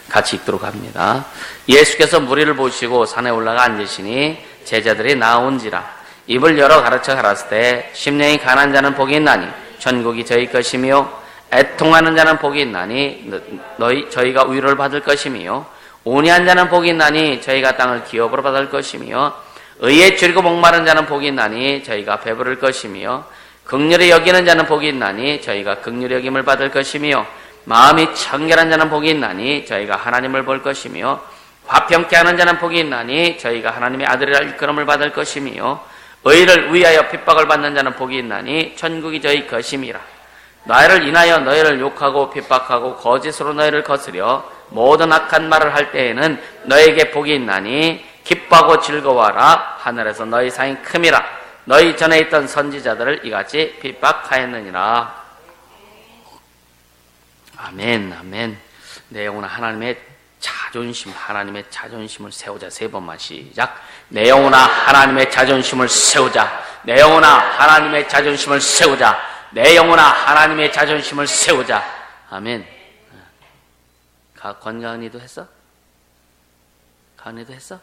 같이 읽도록 합니다. 예수께서 무리를 보시고 산에 올라가 앉으시니 제자들이 나온지라. 입을 열어 가르쳐 가라사대 심령이 가난한 자는 복이 있나니 천국이 저희 것이며 애통하는 자는 복이 있나니 저희가 위로를 받을 것이며 온유한 자는 복이 있나니 저희가 땅을 기업으로 받을 것이며 의에 줄이고 목마른 자는 복이 있나니 저희가 배부를 것이며 긍휼히 여기는 자는 복이 있나니 저희가 긍휼히 여김을 받을 것이며 마음이 청결한 자는 복이 있나니 저희가 하나님을 볼 것이며 화평케 하는 자는 복이 있나니 저희가 하나님의 아들이라 일컬음을 받을 것이며 의를 위하여 핍박을 받는 자는 복이 있나니 천국이 저희 것임이라. 나를 인하여 너희를 욕하고 핍박하고 거짓으로 너희를 거스려 모든 악한 말을 할 때에는 너희에게 복이 있나니 기뻐하고 즐거워하라. 하늘에서 너희 상이 큼이라. 너희 전에 있던 선지자들을 이같이 핍박하였느니라. 아멘, 아멘. 내 영혼아 하나님의 자존심을 세우자. 세 번만 시작. 내 영혼아 하나님의 자존심을 세우자. 내 영혼아 하나님의 자존심을 세우자. 내 영혼아 하나님의 자존심을 세우자. 아멘. 권가은이도 했어? 가은이도 했어?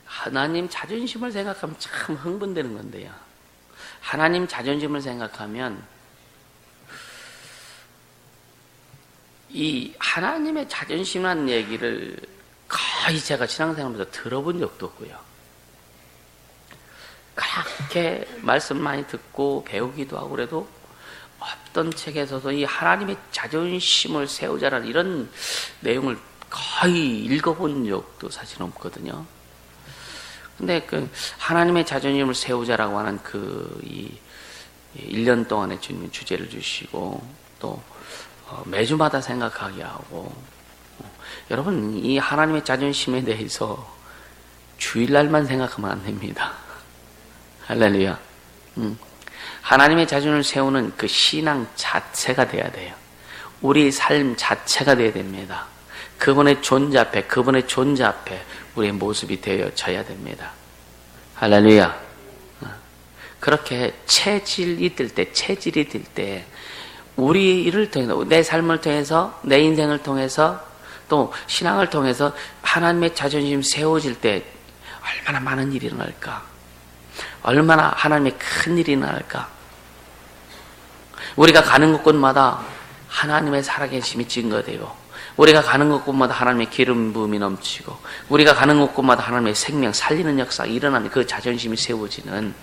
하나님 자존심을 생각하면 참 흥분되는 건데요. 하나님 자존심을 생각하면 이 하나님의 자존심이라는 얘기를 거의 제가 신앙생활에서 들어본 적도 없고요. 그렇게 말씀 많이 듣고 배우기도 하고 그래도 어떤 책에서도 이 하나님의 자존심을 세우자라는 이런 내용을 거의 읽어본 적도 사실 없거든요. 근데 그 하나님의 자존심을 세우자라고 하는 이 1년 동안의 주님의 주제를 주시고 또 매주마다 생각하게 하고 여러분 이 하나님의 자존심에 대해서 주일날만 생각하면 안 됩니다. 할렐루야. 하나님의 자존심을 세우는 그 신앙 자체가 돼야 돼요. 우리 삶 자체가 돼야 됩니다. 그분의 존재 앞에 우리의 모습이 되어져야 됩니다. 할렐루야. 그렇게 체질이 들 때 우리 일을 통해서 내 삶을 통해서 내 인생을 통해서 또 신앙을 통해서 하나님의 자존심 세워질 때 얼마나 많은 일이 일어날까? 얼마나 하나님의 큰 일이 일어날까? 우리가 가는 곳마다 하나님의 살아계심이 증거되고 우리가 가는 곳곳마다 하나님의 기름 부음이 넘치고 우리가 가는 곳곳마다 하나님의 생명 살리는 역사가 일어나는 그 자존심이 세워지는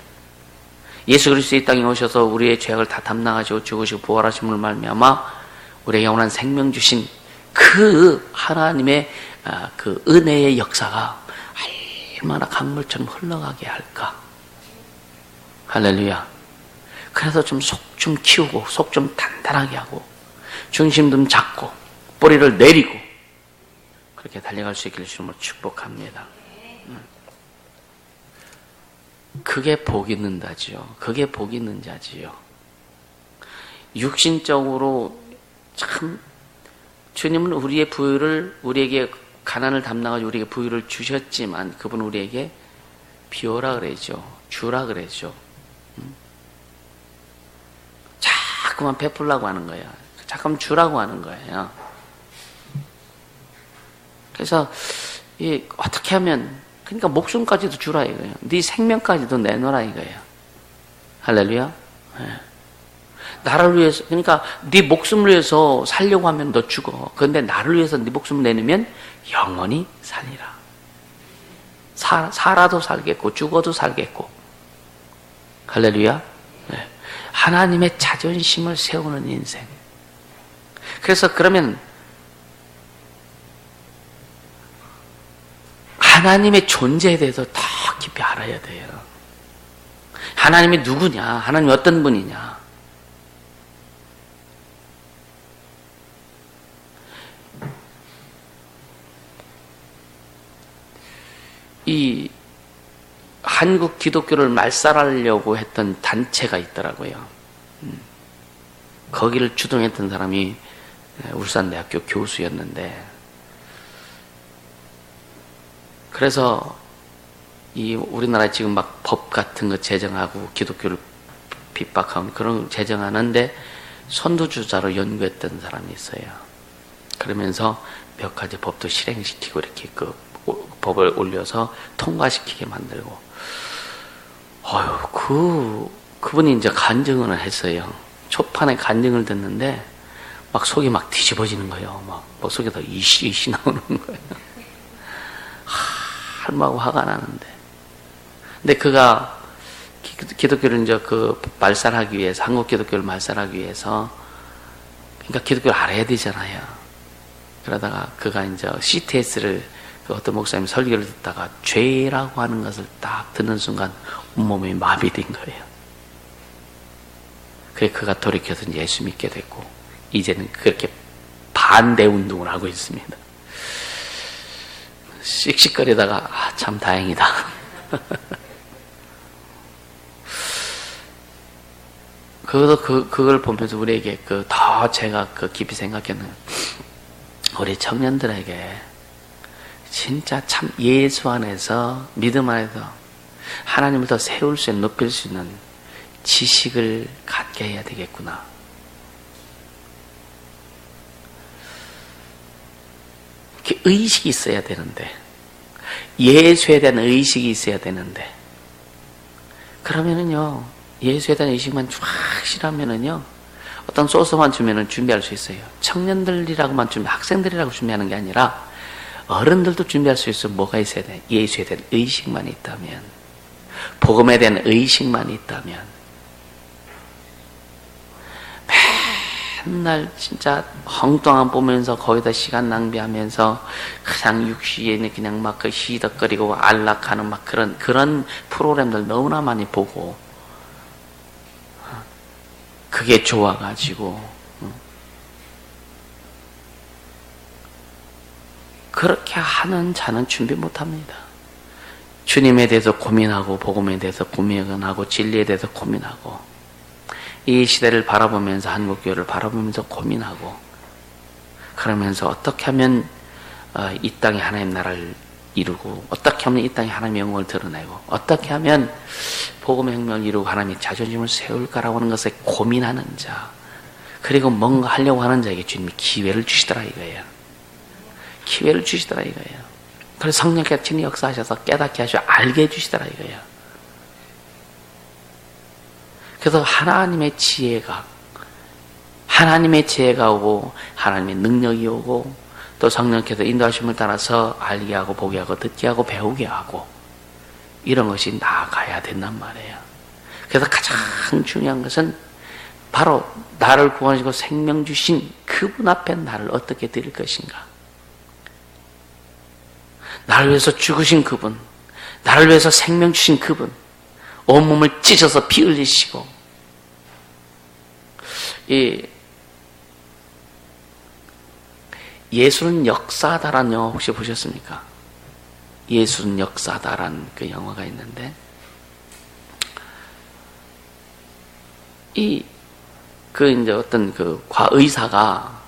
예수 그리스도 이 땅에 오셔서 우리의 죄악을 다 담당하시고 죽으시고 부활하심을 말미암아 우리의 영원한 생명 주신 그 하나님의 그 은혜의 역사가 얼마나 강물처럼 흘러가게 할까? 할렐루야. 그래서 좀 속 좀 키우고 속 좀 단단하게 하고 중심 좀 잡고 뿌리를 내리고 그렇게 달려갈 수 있기를 주님으로 축복합니다. 그게 복 있는 자지요. 그게 복 있는 자지요. 육신적으로 참 주님은 우리의 부유를 우리에게 가난을 담당하고 우리에게 부유를 주셨지만 그분은 우리에게 비워라 그러죠. 주라 그러죠. 자꾸만 베풀라고 하는 거예요. 자꾸만 주라고 하는 거예요. 그래서 어떻게 하면 그러니까 목숨까지도 주라 이거예요. 네 생명까지도 내놓으라 이거예요. 할렐루야. 네. 나를 위해서 그러니까 네 목숨을 위해서 살려고 하면 너 죽어. 그런데 나를 위해서 네 목숨을 내놓으면 영원히 살리라. 살아도 살겠고 죽어도 살겠고. 할렐루야. 네. 하나님의 자존심을 세우는 인생. 그래서 그러면 하나님의 존재에 대해서 더 깊이 알아야 돼요. 하나님이 누구냐? 하나님이 어떤 분이냐? 이 한국 기독교를 말살하려고 했던 단체가 있더라고요. 거기를 주동했던 사람이 울산대학교 교수였는데 그래서 이 우리나라에 지금 막 법 같은 거 제정하고 기독교를 핍박하는 그런 제정하는데 선두주자로 연구했던 사람이 있어요. 그러면서 몇 가지 법도 실행시키고 이렇게 그 법을 올려서 통과시키게 만들고, 그분이 이제 간증을 했어요. 초판에 간증을 듣는데 막 속이 막 뒤집어지는 거예요. 막 속에다 이씨 나오는 거예요. 할머니하고 화가 나는데. 근데 그가 기독교를 이제 그 말살하기 위해서, 한국 기독교를 말살하기 위해서, 그러니까 기독교를 알아야 되잖아요. 그러다가 그가 이제 CTS를 그 어떤 목사님 설교를 듣다가 죄라고 하는 것을 딱 듣는 순간 온몸이 마비된 거예요. 그래서 그가 돌이켜서 예수 믿게 됐고, 이제는 그렇게 반대 운동을 하고 있습니다. 씩씩거리다가 참 다행이다. 그걸 보면서 우리에게 더 제가 깊이 생각했는, 우리 청년들에게 진짜 참 예수 안에서, 믿음 안에서 하나님을 더 세울 수 있는, 높일 수 있는 지식을 갖게 해야 되겠구나. 이렇게 의식이 있어야 되는데, 예수에 대한 의식이 있어야 되는데, 그러면은요, 예수에 대한 의식만 확실하면은요, 어떤 소스만 주면은 준비할 수 있어요. 청년들이라고만 학생들이라고 준비하는 게 아니라 어른들도 준비할 수 있어. 뭐가 있어야 돼? 예수에 대한 의식만 있다면, 복음에 대한 의식만 있다면, 맨날 진짜 엉뚱한 보면서 거기다 시간 낭비하면서 그냥 육시에 그냥 막 시덕거리고 안락하는 막 그런 프로그램들 너무나 많이 보고, 그게 좋아가지고 그렇게 하는 자는 준비 못합니다. 주님에 대해서 고민하고, 복음에 대해서 고민하고, 진리에 대해서 고민하고, 이 시대를 바라보면서, 한국교회를 바라보면서 고민하고, 그러면서 어떻게 하면 이 땅에 하나님 나라를 이루고, 어떻게 하면 이 땅에 하나님의 영광을 드러내고, 어떻게 하면 복음의 혁명을 이루고 하나님의 자존심을 세울까라고 하는 것에 고민하는 자, 그리고 뭔가 하려고 하는 자에게 주님이 기회를 주시더라 이거예요. 기회를 주시더라 이거예요. 그래서 성령께서 친히 역사하셔서 깨닫게 하시고 알게 해주시더라 이거예요. 그래서 하나님의 지혜가 오고, 하나님의 능력이 오고, 또 성령께서 인도하심을 따라서 알게 하고, 보게 하고, 듣게 하고, 배우게 하고, 이런 것이 나아가야 된단 말이에요. 그래서 가장 중요한 것은 바로 나를 구원하시고 생명 주신 그분 앞에 나를 어떻게 드릴 것인가. 나를 위해서 죽으신 그분, 나를 위해서 생명 주신 그분, 온몸을 찢어서 피 흘리시고, 예수는 역사다라는 영화 혹시 보셨습니까? 예수는 역사다라는 그 영화가 있는데, 이제 어떤 의사가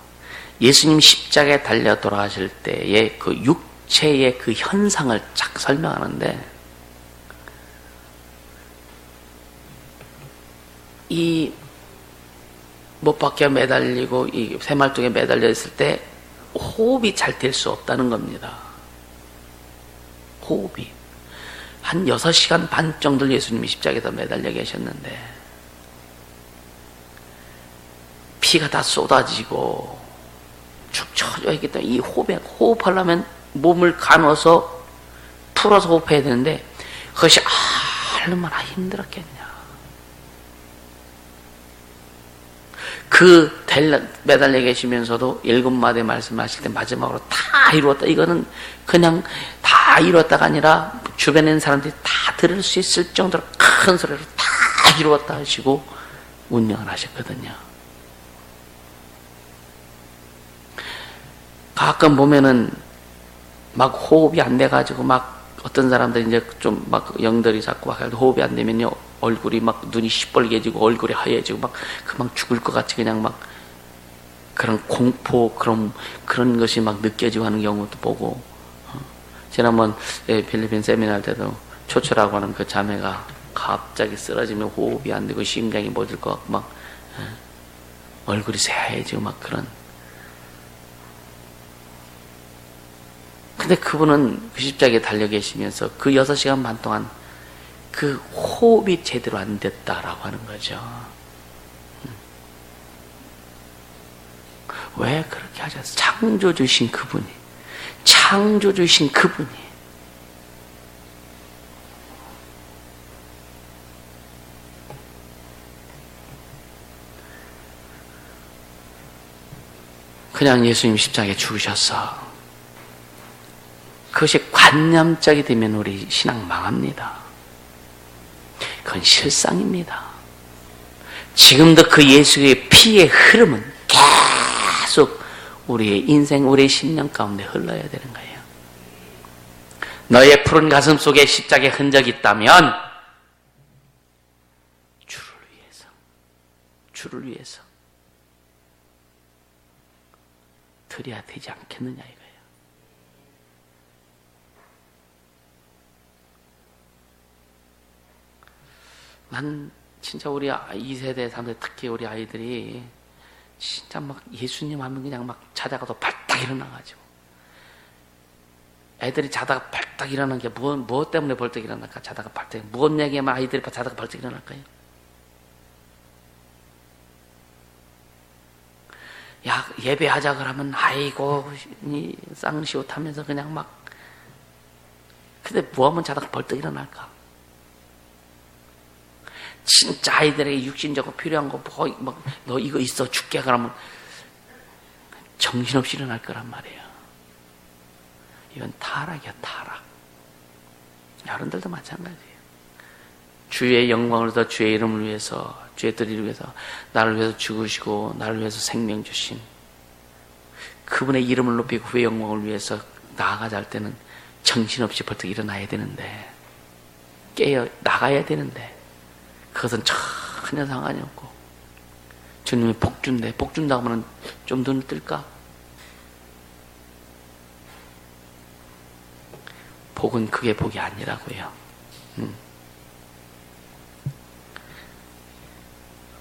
예수님 십자가에 달려 돌아가실 때의 그 육체의 그 현상을 쫙 설명하는데, 이 못박혀 매달리고 이 새말뚝에 매달려 있을 때 호흡이 잘 될 수 없다는 겁니다. 호흡이. 한 6시간 반 정도 예수님이 십자가에다 매달려 계셨는데, 피가 다 쏟아지고 축 처져 있기 때문에 이 호흡하려면 몸을 가눠서 풀어서 호흡해야 되는데, 그것이 얼마나 힘들었겠냐. 매달려 계시면서도 7마디 말씀하실 때 마지막으로 다 이루었다. 이거는 그냥 다 이루었다가 아니라 주변에 있는 사람들이 다 들을 수 있을 정도로 큰 소리로 다 이루었다 하시고 운명을 하셨거든요. 가끔 보면은 막 호흡이 안 돼가지고 막 어떤 사람들 이제 좀 막 영들이 자꾸 막 호흡이 안 되면요, 얼굴이 막 눈이 시뻘개지고 얼굴이 하얘지고 막 금방 죽을 것 같이 그냥 막 그런 공포 그런 것이 막 느껴지고 하는 경우도 보고, 지난번 필리핀 세미나 때도 초초라고 하는 그 자매가 갑자기 쓰러지면 호흡이 안 되고 심장이 멎을 것 같고 막 얼굴이 새해지고 막 그런. 근데 그분은 그 십자가에 달려 계시면서 그 6시간 반 동안 그 호흡이 제대로 안 됐다라고 하는 거죠. 왜 그렇게 하셨어요? 창조주신 그분이, 창조주신 그분이 그냥 예수님 십자가에 죽으셨어. 그것이 관념적이 되면 우리 신앙 망합니다. 그건 실상입니다. 지금도 그 예수의 피의 흐름은 계속 우리의 인생, 우리의 심령 가운데 흘러야 되는 거예요. 너의 푸른 가슴 속에 십자가의 흔적이 있다면 주를 위해서 드려야 되지 않겠느냐 이거예요. 난 진짜 우리 2세대, 3세대 특히 우리 아이들이 진짜 막 예수님 하면 그냥 막 자다가도 발딱 일어나가지고, 애들이 자다가 발딱 일어나는 게 무엇 때문에 벌떡 일어날까? 자다가 발딱, 무엇 얘기하면 아이들이 자다가 발떡 일어날까요? 야, 예배하자 그러면 아이고 쌍시옷 하면서 그냥 막, 근데 뭐하면 자다가 벌떡 일어날까? 진짜 아이들에게 육신적으로 필요한 거 뭐, 너 이거 있어 줄게 그러면 정신없이 일어날 거란 말이에요. 이건 타락이야, 타락. 여러분들도 마찬가지예요. 주의 영광을 위해서, 주의 이름을 위해서, 주의 뜻을 위해서, 나를 위해서 죽으시고 나를 위해서 생명 주신 그분의 이름을 높이고 그의 영광을 위해서 나아가자 할 때는 정신없이 벌떡 일어나야 되는데, 깨어 나가야 되는데, 그것은 전혀 상관이 없고, 주님이 복 준대. 복 준다고 하면 좀 눈을 뜰까? 복은 그게 복이 아니라고요.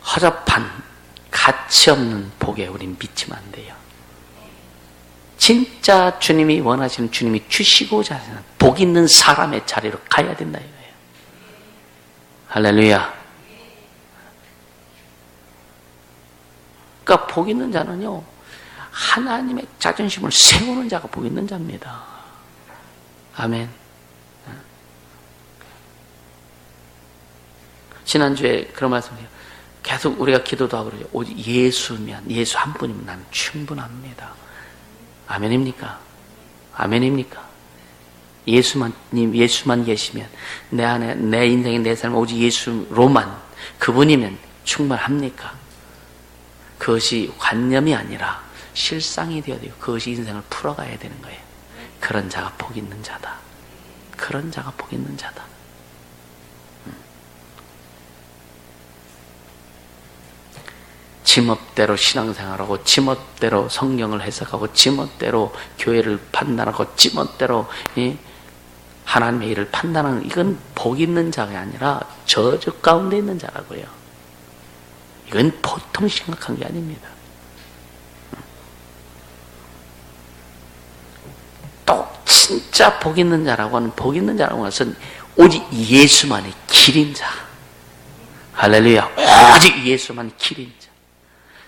허접한 가치 없는 복에 우린 미치면 안 돼요. 진짜 주님이 원하시는, 주님이 주시고자 하시는 복 있는 사람의 자리로 가야 된다 이거예요. 할렐루야. 그러니까 복 있는 자는요, 하나님의 자존심을 세우는 자가 복 있는 자입니다. 아멘. 지난주에 그런 말씀이에요. 계속 우리가 기도도 하고 그러죠. 오직 예수면, 예수 한 분이면 나는 충분합니다. 아멘입니까? 아멘입니까? 예수만 계시면, 내 안에, 내 인생에, 내 삶에 오직 예수로만, 그분이면 충분합니까? 그것이 관념이 아니라 실상이 되어야 돼요. 그것이 인생을 풀어가야 되는 거예요. 그런 자가 복 있는 자다. 그런 자가 복 있는 자다. 지멋대로 신앙생활하고, 지멋대로 성경을 해석하고, 지멋대로 교회를 판단하고, 지멋대로 하나님의 일을 판단하는, 이건 복 있는 자가 아니라 저주 가운데 있는 자라고요. 이건 보통 심각한 게 아닙니다. 또 진짜 복 있는 자라고 하는, 복 있는 자라고 하는 것은 오직 예수만의 길인 자. 할렐루야. 오직 예수만의 길인 자.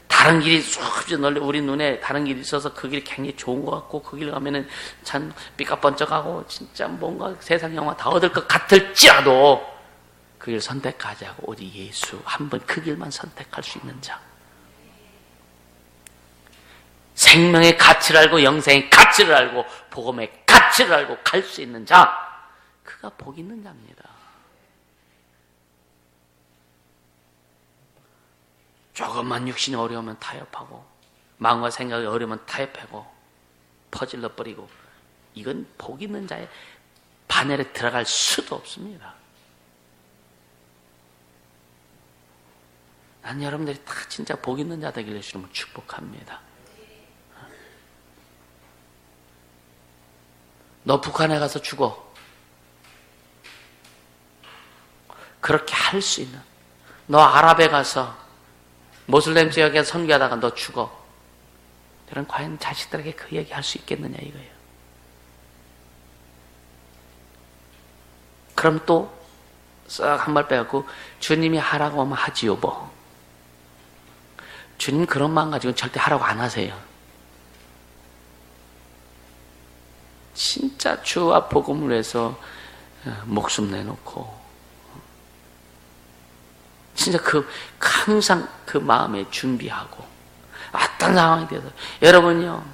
다른 길이 쭉 널리 우리 눈에 다른 길이 있어서 그 길이 굉장히 좋은 것 같고, 그 길 가면은 참 삐까번쩍하고 진짜 뭔가 세상 영화 다 얻을 것 같을지라도 그 길 선택하지 않고 오직 예수 한 번 그 길만 선택할 수 있는 자. 생명의 가치를 알고, 영생의 가치를 알고, 복음의 가치를 알고 갈 수 있는 자, 그가 복 있는 자입니다. 조금만 육신이 어려우면 타협하고, 마음과 생각이 어려우면 타협하고 퍼질러 버리고, 이건 복 있는 자의 바늘에 들어갈 수도 없습니다. 난 여러분들이 다 진짜 복 있는 자 되기를 주님을 축복합니다. 너 북한에 가서 죽어. 그렇게 할 수 있는, 너 아랍에 가서 모슬렘 지역에 선교하다가 너 죽어. 그럼 과연 자식들에게 그 얘기 할 수 있겠느냐 이거예요. 그럼 또 쓱 한 발 빼갖고 주님이 하라고 하면 하지요 뭐. 주님 그런 마음 가지고 절대 하라고 안 하세요. 진짜 주와 복음을 위해서 목숨 내놓고 진짜 항상 그 마음에 준비하고 어떤 상황이 돼서 여러분요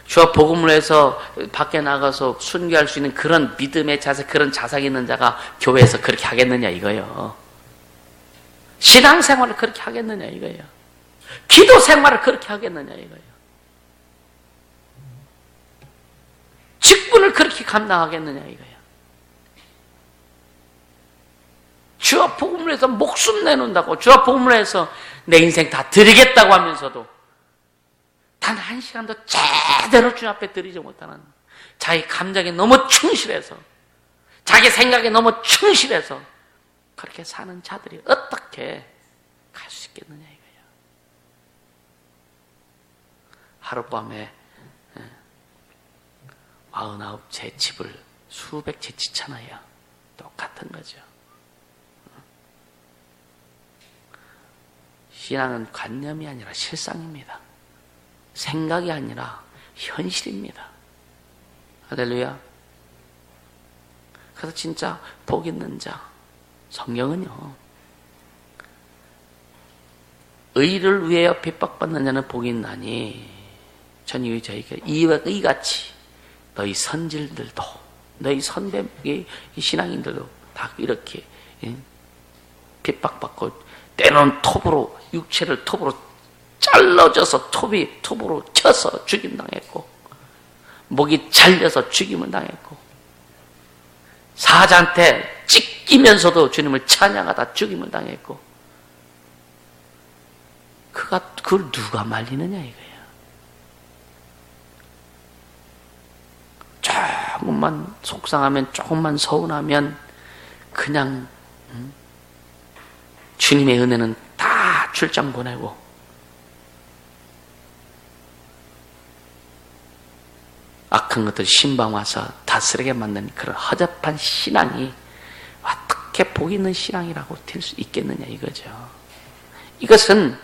주와 복음을 해서 밖에 나가서 순교할 수 있는 그런 믿음의 자세, 그런 자상 있는 자가 교회에서 그렇게 하겠느냐 이거예요. 신앙생활을 그렇게 하겠느냐 이거예요. 기도 생활을 그렇게 하겠느냐 이거예요. 직분을 그렇게 감당하겠느냐 이거예요. 주와 복음을 해서 목숨 내놓는다고, 주와 복음을 해서 내 인생 다 드리겠다고 하면서도 단 한 시간도 제대로 주 앞에 드리지 못하는, 자기 감정에 너무 충실해서, 자기 생각에 너무 충실해서 그렇게 사는 자들이 어떻게 갈 수 있겠느냐 이거예요. 하룻밤에 49채 집을 수백 채 짓잖아요. 똑같은 거죠. 신앙은 관념이 아니라 실상입니다. 생각이 아니라 현실입니다. 할렐루야. 그래서 진짜 복 있는 자, 성경은요, 의를 위하여 핍박받는 자는 복이 있나니 전이 저희가 이같이 너희 선질들도, 너희 선배 신앙인들도 다 이렇게 핍박받고 때로는 톱으로, 육체를 톱으로 잘라져서 톱으로 쳐서 죽임당했고, 목이 잘려서 죽임을 당했고, 사자한테 찢기면서도 주님을 찬양하다 죽임을 당했고, 그걸 누가 말리느냐 이거예요. 조금만 속상하면, 조금만 서운하면 그냥 주님의 은혜는 다 출장 보내고, 악한 것들 신방 와서 다스리게 만드는 그런 허접한 신앙이 어떻게 복 있는 신앙이라고 될 수 있겠느냐 이거죠. 이것은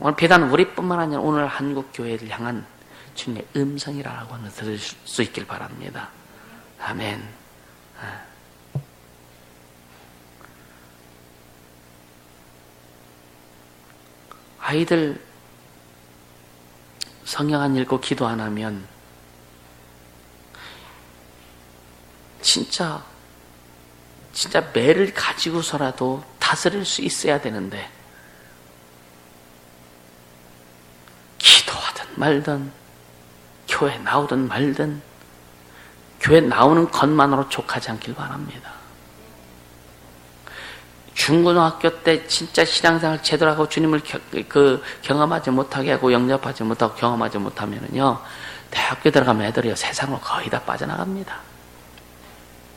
오늘 비단 우리뿐만 아니라 오늘 한국 교회를 향한 주님의 음성이라고 하는 것을 들을 수 있길 바랍니다. 아멘. 아이들 성경 안 읽고 기도 안 하면 진짜 매를 가지고서라도 다스릴 수 있어야 되는데, 기도하든 말든 교회 나오든 말든 교회 나오는 것만으로 족하지 않길 바랍니다. 중고등학교 때 진짜 신앙생활 제대로 하고 주님을 경험하지 못하게 하고 영접하지 못하고 경험하지 못하면은요, 대학교 들어가면 애들이요 세상으로 거의 다 빠져나갑니다.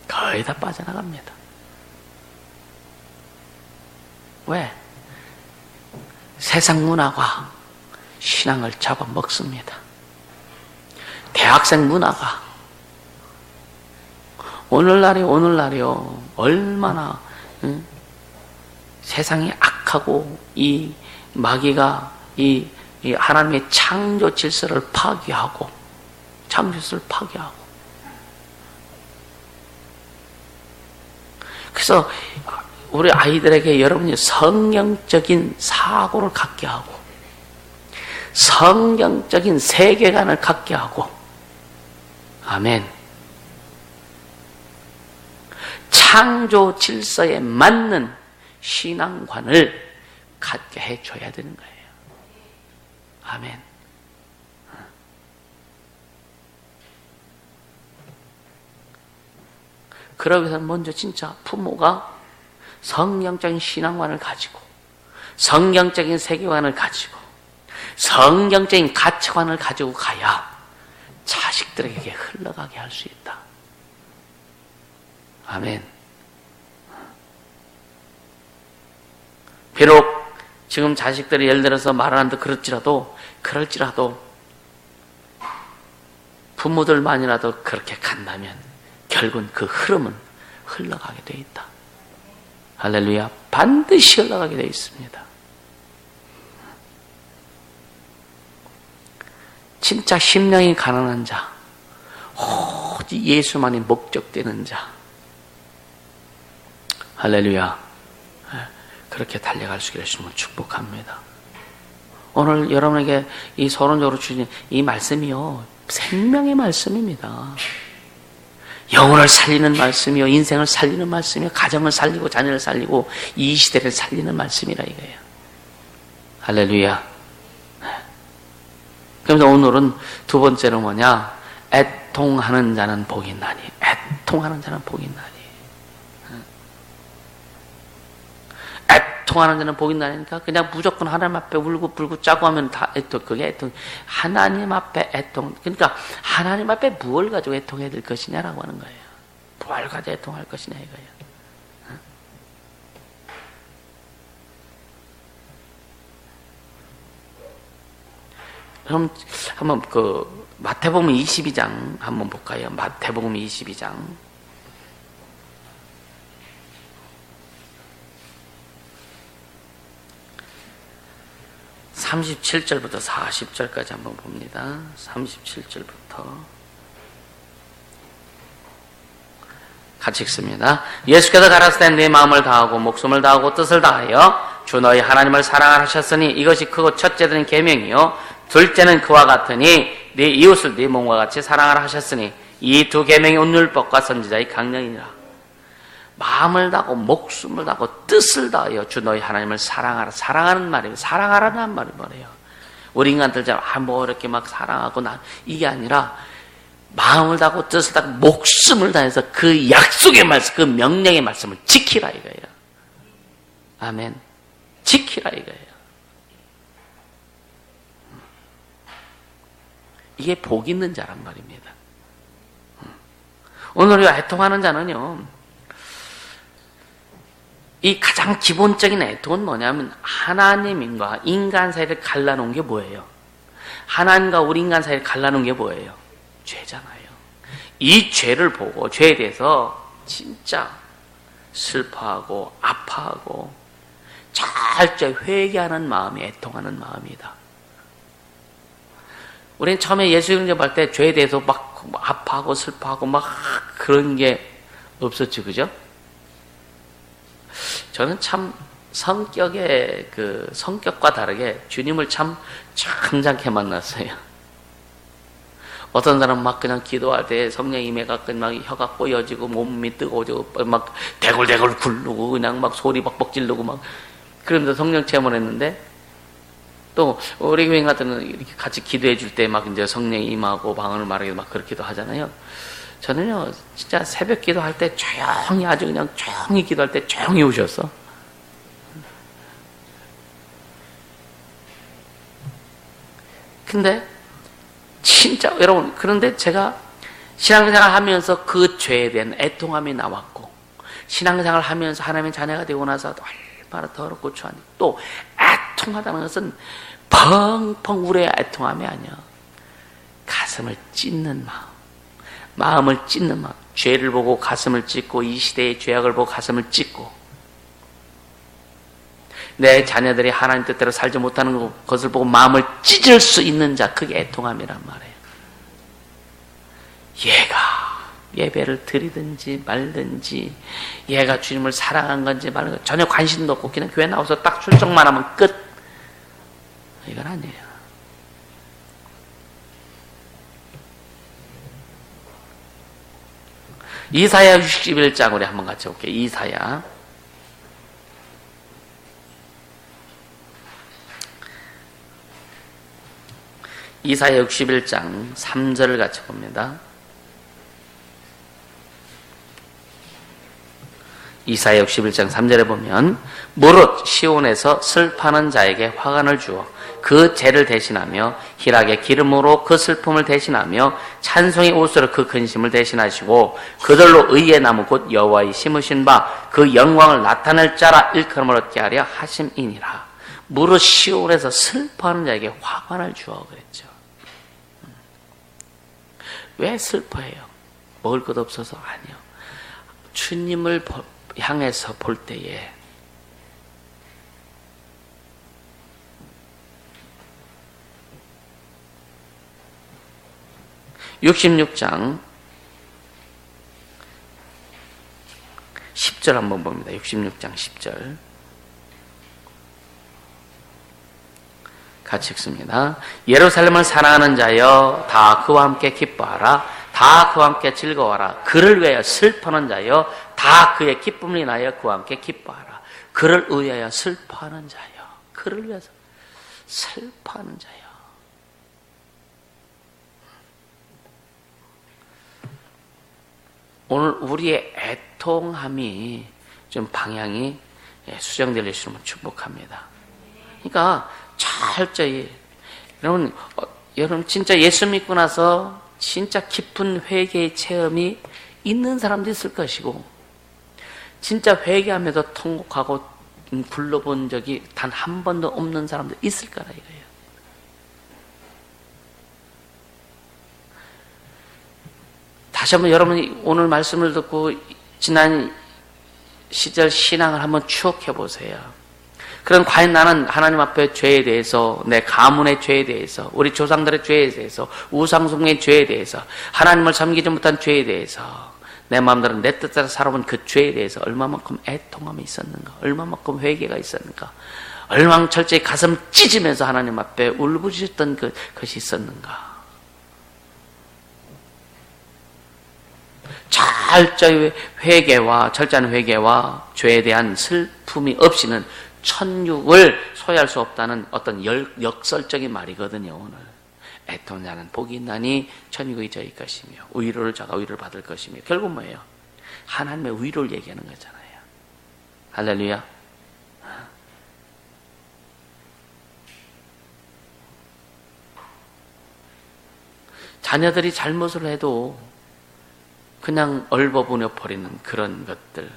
거의 다 빠져나갑니다. 왜? 세상 문화가 신앙을 잡아먹습니다. 대학생 문화가 오늘날이요 얼마나 세상이 악하고 이 마귀가 이 하나님의 창조 질서를 파괴하고 그래서 우리 아이들에게 여러분이 성경적인 사고를 갖게 하고 성경적인 세계관을 갖게 하고, 아멘, 창조 질서에 맞는 신앙관을 갖게 해줘야 되는 거예요. 아멘. 그러기 위해서 먼저 진짜 부모가 성경적인 신앙관을 가지고, 성경적인 세계관을 가지고, 성경적인 가치관을 가지고 가야 자식들에게 흘러가게 할 수 있다. 아멘. 비록 지금 자식들이 예를 들어서 말을 한다 그럴지라도 부모들만이라도 그렇게 간다면 결국은 그 흐름은 흘러가게 돼 있다. 할렐루야. 반드시 흘러가게 돼 있습니다. 진짜 심령이 가난한 자, 오직 예수만이 목적되는 자, 할렐루야. 그렇게 달려갈 수 있기를 주님을 축복합니다. 오늘 여러분에게 이 서론적으로 주신 이 말씀이요, 생명의 말씀입니다. 영혼을 살리는 말씀이요, 인생을 살리는 말씀이요, 가정을 살리고 자녀를 살리고 이 시대를 살리는 말씀이라 이거예요. 할렐루야. 그래서 오늘은 두 번째로 뭐냐? 애통하는 자는 복이 있나니. 애통하는 자는 복이 있나니. 애통하는 자는 복이 있나니까 그냥 무조건 하나님 앞에 울고 불고 짜고 하면 다 애통. 그게 애통. 하나님 앞에 애통. 그러니까 하나님 앞에 무엇을 가지고 애통해야 될 것이냐라고 하는 거예요. 뭘 가지고 애통할 것이냐 이거예요. 그럼 한번 그 마태복음 22장 한번 볼까요? 마태복음 22장 37절부터 40절까지 한번 봅니다. 37절부터 같이 읽습니다. 예수께서 가라사대 내 마음을 다하고 목숨을 다하고 뜻을 다하여 주 너희 하나님을 사랑하라 하셨으니 이것이 크고 첫째는 계명이요 둘째는 그와 같으니 네 이웃을 네 몸과 같이 사랑하라 하셨으니 이 두 계명이 온 율법과 선지자의 강령이니라. 마음을 다하고 목숨을 다하고 뜻을 다하여 주 너희 하나님을 사랑하라. 사랑하는 말이에요. 사랑하라는 말이 뭐래요? 우리 인간들처럼 뭐 이렇게 막 사랑하고 이게 아니라 마음을 다하고 뜻을 다하고 목숨을 다해서 그 약속의 말씀, 그 명령의 말씀을 지키라 이거예요. 아멘. 지키라 이거예요. 이게 복 있는 자란 말입니다. 오늘 이 애통하는 자는요, 이 가장 기본적인 애통은 뭐냐면 하나님과 인간 사이를 갈라놓은 게 뭐예요? 하나님과 우리 인간 사이를 갈라놓은 게 뭐예요? 죄잖아요. 이 죄를 보고 죄에 대해서 진짜 슬퍼하고 아파하고 철저히 회개하는 마음이 애통하는 마음이다. 우리는 처음에 예수 영접할 때 죄에 대해서 막 아파하고 슬퍼하고 막 그런 게 없었지, 그죠? 저는 참 성격과 다르게 주님을 참 참찮게 만났어요. 어떤 사람은 막 그냥 기도할 때 성령 임해갖고 막 혀가 꼬여지고 몸이 뜨거워지고 막 대굴대굴 굴르고 그냥 막 소리 박박 지르고 막 그러면서 성령 체험을 했는데 또 우리 교회 같은 경우는 이렇게 같이 기도해 줄 때 막 이제 성령이 임하고 방언을 말하게 막 그렇게도 하잖아요. 저는요 진짜 새벽 기도할 때 조용히 아주 그냥 조용히 기도할 때 조용히 오셨어. 근데 진짜 여러분 그런데 제가 신앙생활 하면서 그 죄에 대한 애통함이 나왔고 신앙생활 하면서 하나님의 자녀가 되고 나서 얼마나 더럽고 추하니 또 애통하다는 것은 펑펑 울어야 애통함이 아니야. 가슴을 찢는 마음을 찢는 마음. 죄를 보고 가슴을 찢고 이 시대의 죄악을 보고 가슴을 찢고 내 자녀들이 하나님 뜻대로 살지 못하는 것을 보고 마음을 찢을 수 있는 자, 그게 애통함이란 말이에요. 얘가 예배를 드리든지 말든지 얘가 주님을 사랑한 건지 말는 건지 전혀 관심도 없고 그냥 교회 나와서 딱 출석만 하면 끝. 이건 아니에요. 이사야 61장 우리 한번 같이 볼게요. 이사야 61장 3절을 같이 봅니다. 이사야 61장 3절에 보면 무릇 시온에서 슬퍼하는 자에게 화관을 주어 그 죄를 대신하며 희락의 기름으로 그 슬픔을 대신하며 찬송의 옷으로 그 근심을 대신하시고 그들로 의의 나무 곧 여호와의 심으신 바 그 영광을 나타낼 자라 일컬음을 얻게 하려 하심이니라. 무릇 시온에서 슬퍼하는 자에게 화관을 주어 그랬죠. 왜 슬퍼해요? 먹을 것 없어서? 아니요. 주님을 향해서 볼 때에 66장 10절 한번 봅니다. 66장 10절 같이 읽습니다. 예루살렘을 사랑하는 자여 다 그와 함께 기뻐하라. 다 그와 함께 즐거워하라. 그를 위하여 슬퍼하는 자여 다 그의 기쁨을 인하여 그와 함께 기뻐하라. 그를 위하여 슬퍼하는 자여, 그를 위해서 슬퍼하는 자여. 오늘 우리의 애통함이 좀 방향이 수정될 수 있으면 축복합니다. 그러니까 철저히 여러분 진짜 예수 믿고 나서 진짜 깊은 회개의 체험이 있는 사람도 있을 것이고 진짜 회개하면서 통곡하고 굴러본 적이 단 한 번도 없는 사람도 있을 거라 이거예요. 다시 한번 여러분이 오늘 말씀을 듣고 지난 시절 신앙을 한번 추억해 보세요. 그럼 과연 나는 하나님 앞에 죄에 대해서, 내 가문의 죄에 대해서, 우리 조상들의 죄에 대해서, 우상숭배의 죄에 대해서, 하나님을 섬기지 못한 죄에 대해서, 내 마음대로 내 뜻대로 살아본 그 죄에 대해서 얼마만큼 애통함이 있었는가, 얼마만큼 회개가 있었는가, 얼마만큼 철저히 가슴 찢으면서 하나님 앞에 울부짖었던 그것이 있었는가. 철저한 회개와 죄에 대한 슬픔이 없이는 천육을 소유할 수 없다는 어떤 역설적인 말이거든요. 오늘 애통하는 자는 복이 있나니 천육의 저일 것이며 위로를 자가 위로를 받을 것이며 결국 뭐예요? 하나님의 위로를 얘기하는 거잖아요. 할렐루야. 자녀들이 잘못을 해도 그냥 얼버무려 버리는 그런 것들.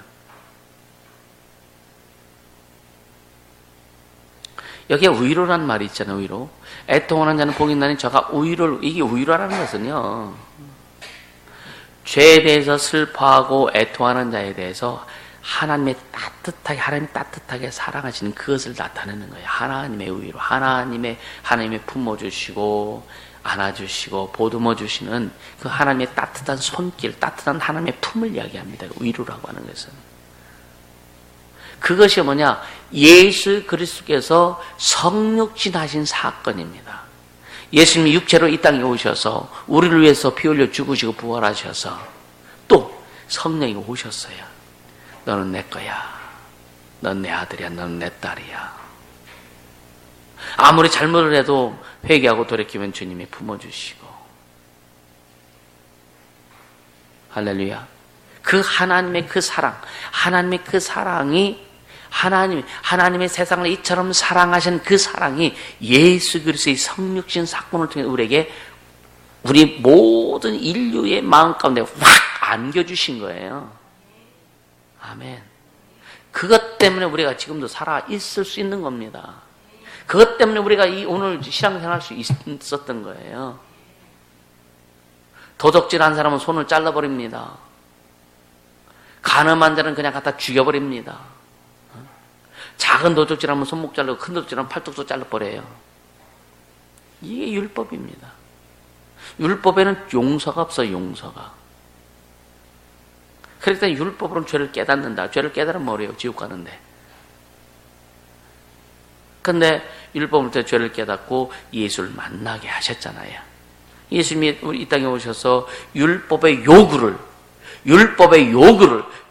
여기에 위로란 말이 있잖아요. 위로. 애통하는 자는 복이 있나니 저가 위로를, 이게 위로라는 것은요, 죄에 대해서 슬퍼하고 애통하는 자에 대해서 하나님이 따뜻하게 사랑하시는 그것을 나타내는 거예요. 하나님의 위로, 하나님의 품어주시고 안아주시고 보듬어 주시는 그 하나님의 따뜻한 손길, 따뜻한 하나님의 품을 이야기합니다. 위로라고 하는 것은. 그것이 뭐냐? 예수 그리스도께서 성육신하신 사건입니다. 예수님이 육체로 이 땅에 오셔서 우리를 위해서 피 흘려 죽으시고 부활하셔서 또 성령이 오셨어요. 너는 내 거야. 넌 내 아들이야. 너는 내 딸이야. 아무리 잘못을 해도 회개하고 돌이키면 주님이 품어주시고. 할렐루야. 그 하나님의 그 사랑, 하나님의 그 사랑이 하나님의 세상을 이처럼 사랑하신 그 사랑이 예수 그리스도의 성육신 사건을 통해 우리 모든 인류의 마음 가운데 확 안겨주신 거예요. 아멘. 그것 때문에 우리가 지금도 살아 있을 수 있는 겁니다. 그것 때문에 우리가 오늘 신앙생활 할 수 있었던 거예요. 도적질한 사람은 손을 잘라버립니다. 간음한 자는 그냥 갖다 죽여버립니다. 작은 도적질하면 손목 자르고 큰 도적질하면 팔뚝도 잘라버려요. 이게 율법입니다. 율법에는 용서가 없어요. 용서가. 그러니까 율법으로는 죄를 깨닫는다. 죄를 깨달으면 어려요. 지옥 가는데. 근데 율법을 때 죄를 깨닫고 예수를 만나게 하셨잖아요. 예수님이 우리 이 땅에 오셔서 율법의 요구를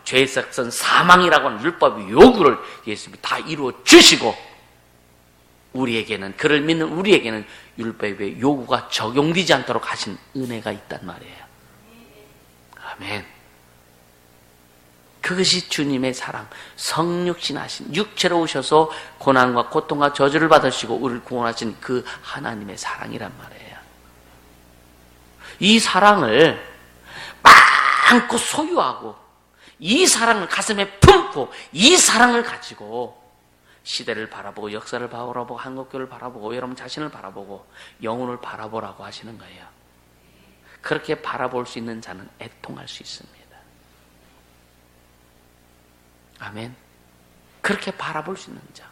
죄의 삭선 사망이라고 하는 율법의 요구를 예수님이 다 이루어 주시고 우리에게는, 그를 믿는 우리에게는 율법의 요구가 적용되지 않도록 하신 은혜가 있단 말이에요. 아멘. 그것이 주님의 사랑, 성육신하신 육체로 오셔서 고난과 고통과 저주를 받으시고 우리를 구원하신 그 하나님의 사랑이란 말이에요. 이 사랑을 많고 소유하고 이 사랑을 가슴에 품고 이 사랑을 가지고 시대를 바라보고 역사를 바라보고 한국교를 바라보고 여러분 자신을 바라보고 영혼을 바라보라고 하시는 거예요. 그렇게 바라볼 수 있는 자는 애통할 수 있습니다. 아멘. 그렇게 바라볼 수 있는 자.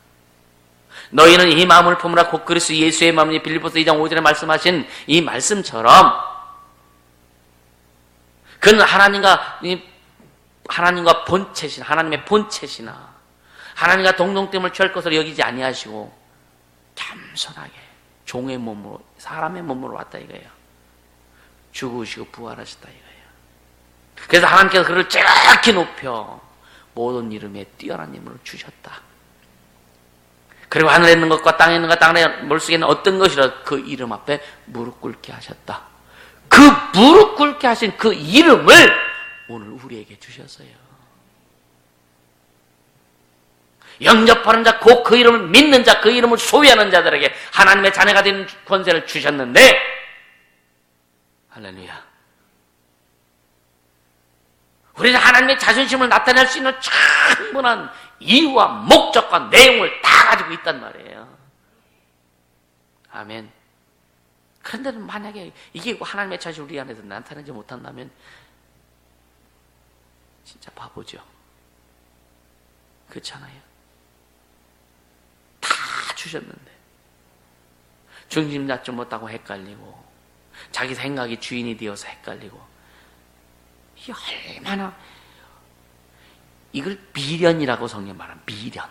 너희는 이 마음을 품으라 곧 그리스도 예수의 마음이 빌립보서 2장 5절에 말씀하신 이 말씀처럼 그는 하나님과 본체시나 하나님의 본체시나 하나님과 동등됨을 취할 것으로 여기지 아니하시고 겸손하게 종의 몸으로 사람의 몸으로 왔다 이거예요. 죽으시고 부활하셨다 이거예요. 그래서 하나님께서 그를 지극히 높여 모든 이름에 뛰어난 이름을 주셨다. 그리고 하늘에 있는 것과 땅에 있는 것, 땅에 물속에 있는 어떤 것이라 그 이름 앞에 무릎 꿇게 하셨다. 그 무릎 꿇게 하신 그 이름을 오늘 우리에게 주셨어요. 영접하는 자, 곧 그 이름을 믿는 자, 그 이름을 소유하는 자들에게 하나님의 자녀가 되는 권세를 주셨는데, 할렐루야. 우리는 하나님의 자존심을 나타낼 수 있는 충분한 이유와 목적과 내용을 다 가지고 있단 말이에요. 아멘. 그런데 만약에 이게 하나님의 자존심 우리 안에서 나타내지 못한다면 진짜 바보죠. 그렇잖아요. 다 주셨는데 중심 잡지 못하고 헷갈리고 자기 생각이 주인이 되어서 헷갈리고 이 얼마나 이걸 미련이라고 성경 말합니다. 미련.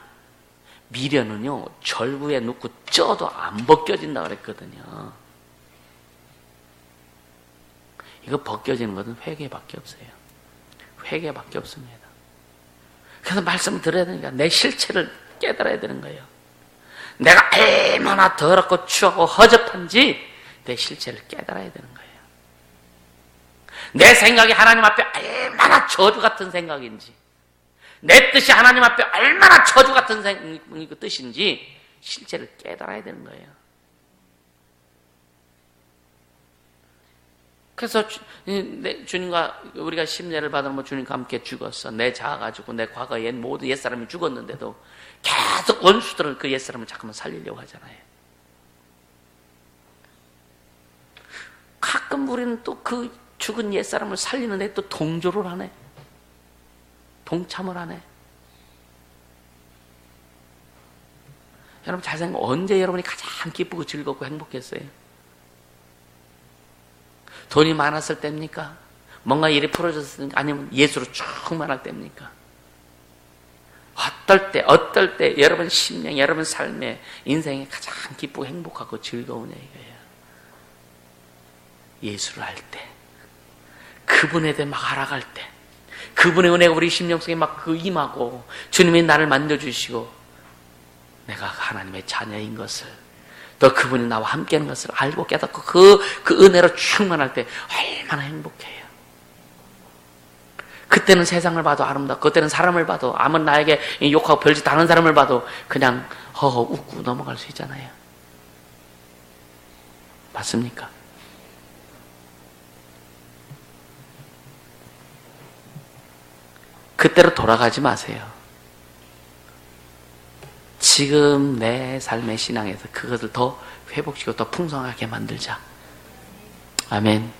미련은요 절구에 넣고 쪄도 안 벗겨진다 그랬거든요. 이거 벗겨지는 것은 회개밖에 없어요. 회개밖에 없습니다. 그래서 말씀을 들어야 되니까 내 실체를 깨달아야 되는 거예요. 내가 얼마나 더럽고 추하고 허접한지 내 실체를 깨달아야 되는 거예요. 내 생각이 하나님 앞에 얼마나 저주 같은 생각인지, 내 뜻이 하나님 앞에 얼마나 저주 같은 뜻인지 실체를 깨달아야 되는 거예요. 그래서 주님과 우리가 심례를 받으면 주님과 함께 죽었어. 내 자아 가지고 내 과거에 모든 옛사람이 죽었는데도 계속 원수들은 그 옛사람을 자꾸만 살리려고 하잖아요. 가끔 우리는 또 그 죽은 옛사람을 살리는데 또 동조를 하네. 동참을 하네. 여러분 잘 생각해. 언제 여러분이 가장 기쁘고 즐겁고 행복했어요? 돈이 많았을 때입니까? 뭔가 일이 풀어졌을 때 아니면 예수로 충만할 때입니까? 어떨 때 여러분 심령, 여러분 삶에 인생에 가장 기쁘고 행복하고 즐거우냐 이거예요. 예수를 알 때, 그분에 대해 막 알아갈 때, 그분의 은혜가 우리 심령 속에 막 그 임하고 주님이 나를 만져주시고 내가 하나님의 자녀인 것을, 또 그분이 나와 함께하는 것을 알고 깨닫고 그 은혜로 충만할 때 얼마나 행복해요. 그때는 세상을 봐도 아름답고 그때는 사람을 봐도 아무리 나에게 욕하고 별짓 다른 사람을 봐도 그냥 허허 웃고 넘어갈 수 있잖아요. 맞습니까? 그때로 돌아가지 마세요. 지금 내 삶의 신앙에서 그것을 더 회복시키고 더 풍성하게 만들자. 아멘.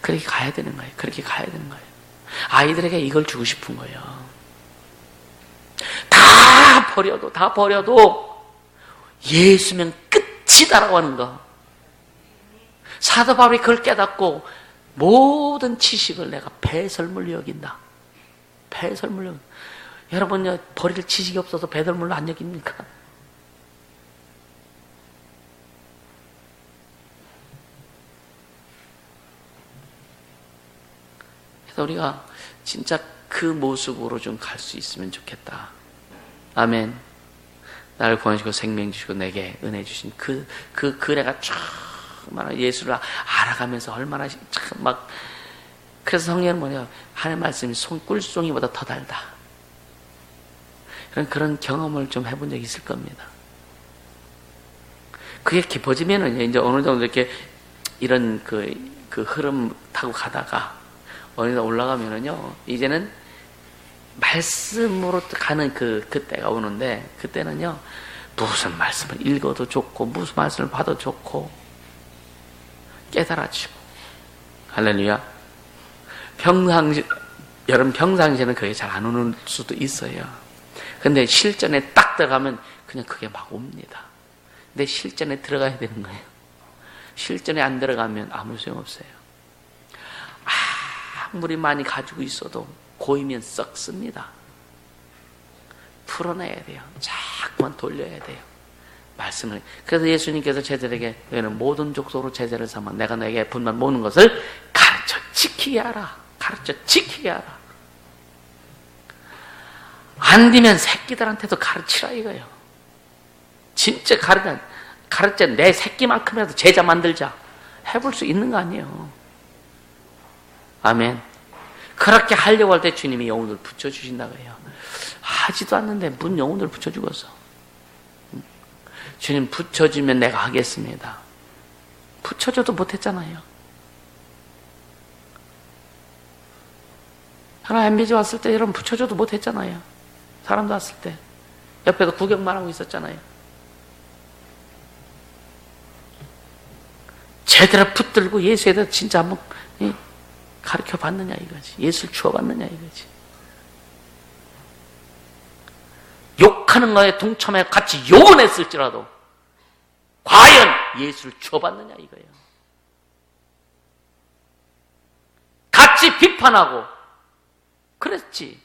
그렇게 가야 되는 거예요. 그렇게 가야 되는 거예요. 아이들에게 이걸 주고 싶은 거예요. 다 버려도 예수면 끝이다라고 하는 거. 사도 바울이 그걸 깨닫고 모든 지식을 내가 배설물로 여긴다. 배설물로. 여러분요, 버릴 지식이 없어서 배설물로 안 여깁니까? 그래서 우리가 진짜 그 모습으로 좀 갈 수 있으면 좋겠다. 아멘. 나를 구원하시고 생명 주시고 내게 은혜 주신 그 은혜가 정말 예수를 알아가면서 얼마나 참 막, 그래서 성경은 뭐냐, 하나님 말씀이 꿀송이보다 더 달다. 그런 경험을 좀 해본 적이 있을 겁니다. 그게 깊어지면은 이제 어느 정도 이렇게 이런 그 흐름 타고 가다가 어느 정도 올라가면은요, 이제는 말씀으로 가는 그때가 오는데, 그때는요, 무슨 말씀을 읽어도 좋고, 무슨 말씀을 봐도 좋고, 깨달아지고. 할렐루야. 여러분 평상시에는 그게 잘 안 오는 수도 있어요. 근데 실전에 딱 들어가면 그냥 그게 막 옵니다. 근데 실전에 들어가야 되는 거예요. 실전에 안 들어가면 아무 소용없어요. 아무리 많이 가지고 있어도 고이면 썩습니다. 풀어내야 돼요. 자꾸만 돌려야 돼요. 말씀을. 그래서 예수님께서 제자들에게 너희는 모든 족속으로 제자를 삼아 내가 너에게 분만 모든 것을 가르쳐 지키게 하라. 가르쳐 지키게 하라. 안 되면 새끼들한테도 가르치라 이거예요. 진짜 가르쳐 내 새끼만큼이라도 제자 만들자. 해볼 수 있는 거 아니에요. 아멘. 그렇게 하려고 할 때 주님이 영혼을 붙여주신다고 해요. 하지도 않는데 무슨 영혼을 붙여주겠어. 주님 붙여주면 내가 하겠습니다. 붙여줘도 못했잖아요. 하나 MBG 왔을 때 여러분 붙여줘도 못했잖아요. 사람도 왔을 때 옆에서 구경만 하고 있었잖아요. 제대로 붙들고 예수에 대해서 진짜 한번 가르쳐 봤느냐 이거지. 예수를 주어봤느냐 이거지. 욕하는 거에 동참해 같이 욕은 했을지라도 과연 예수를 주어봤느냐 이거예요. 같이 비판하고 그랬지.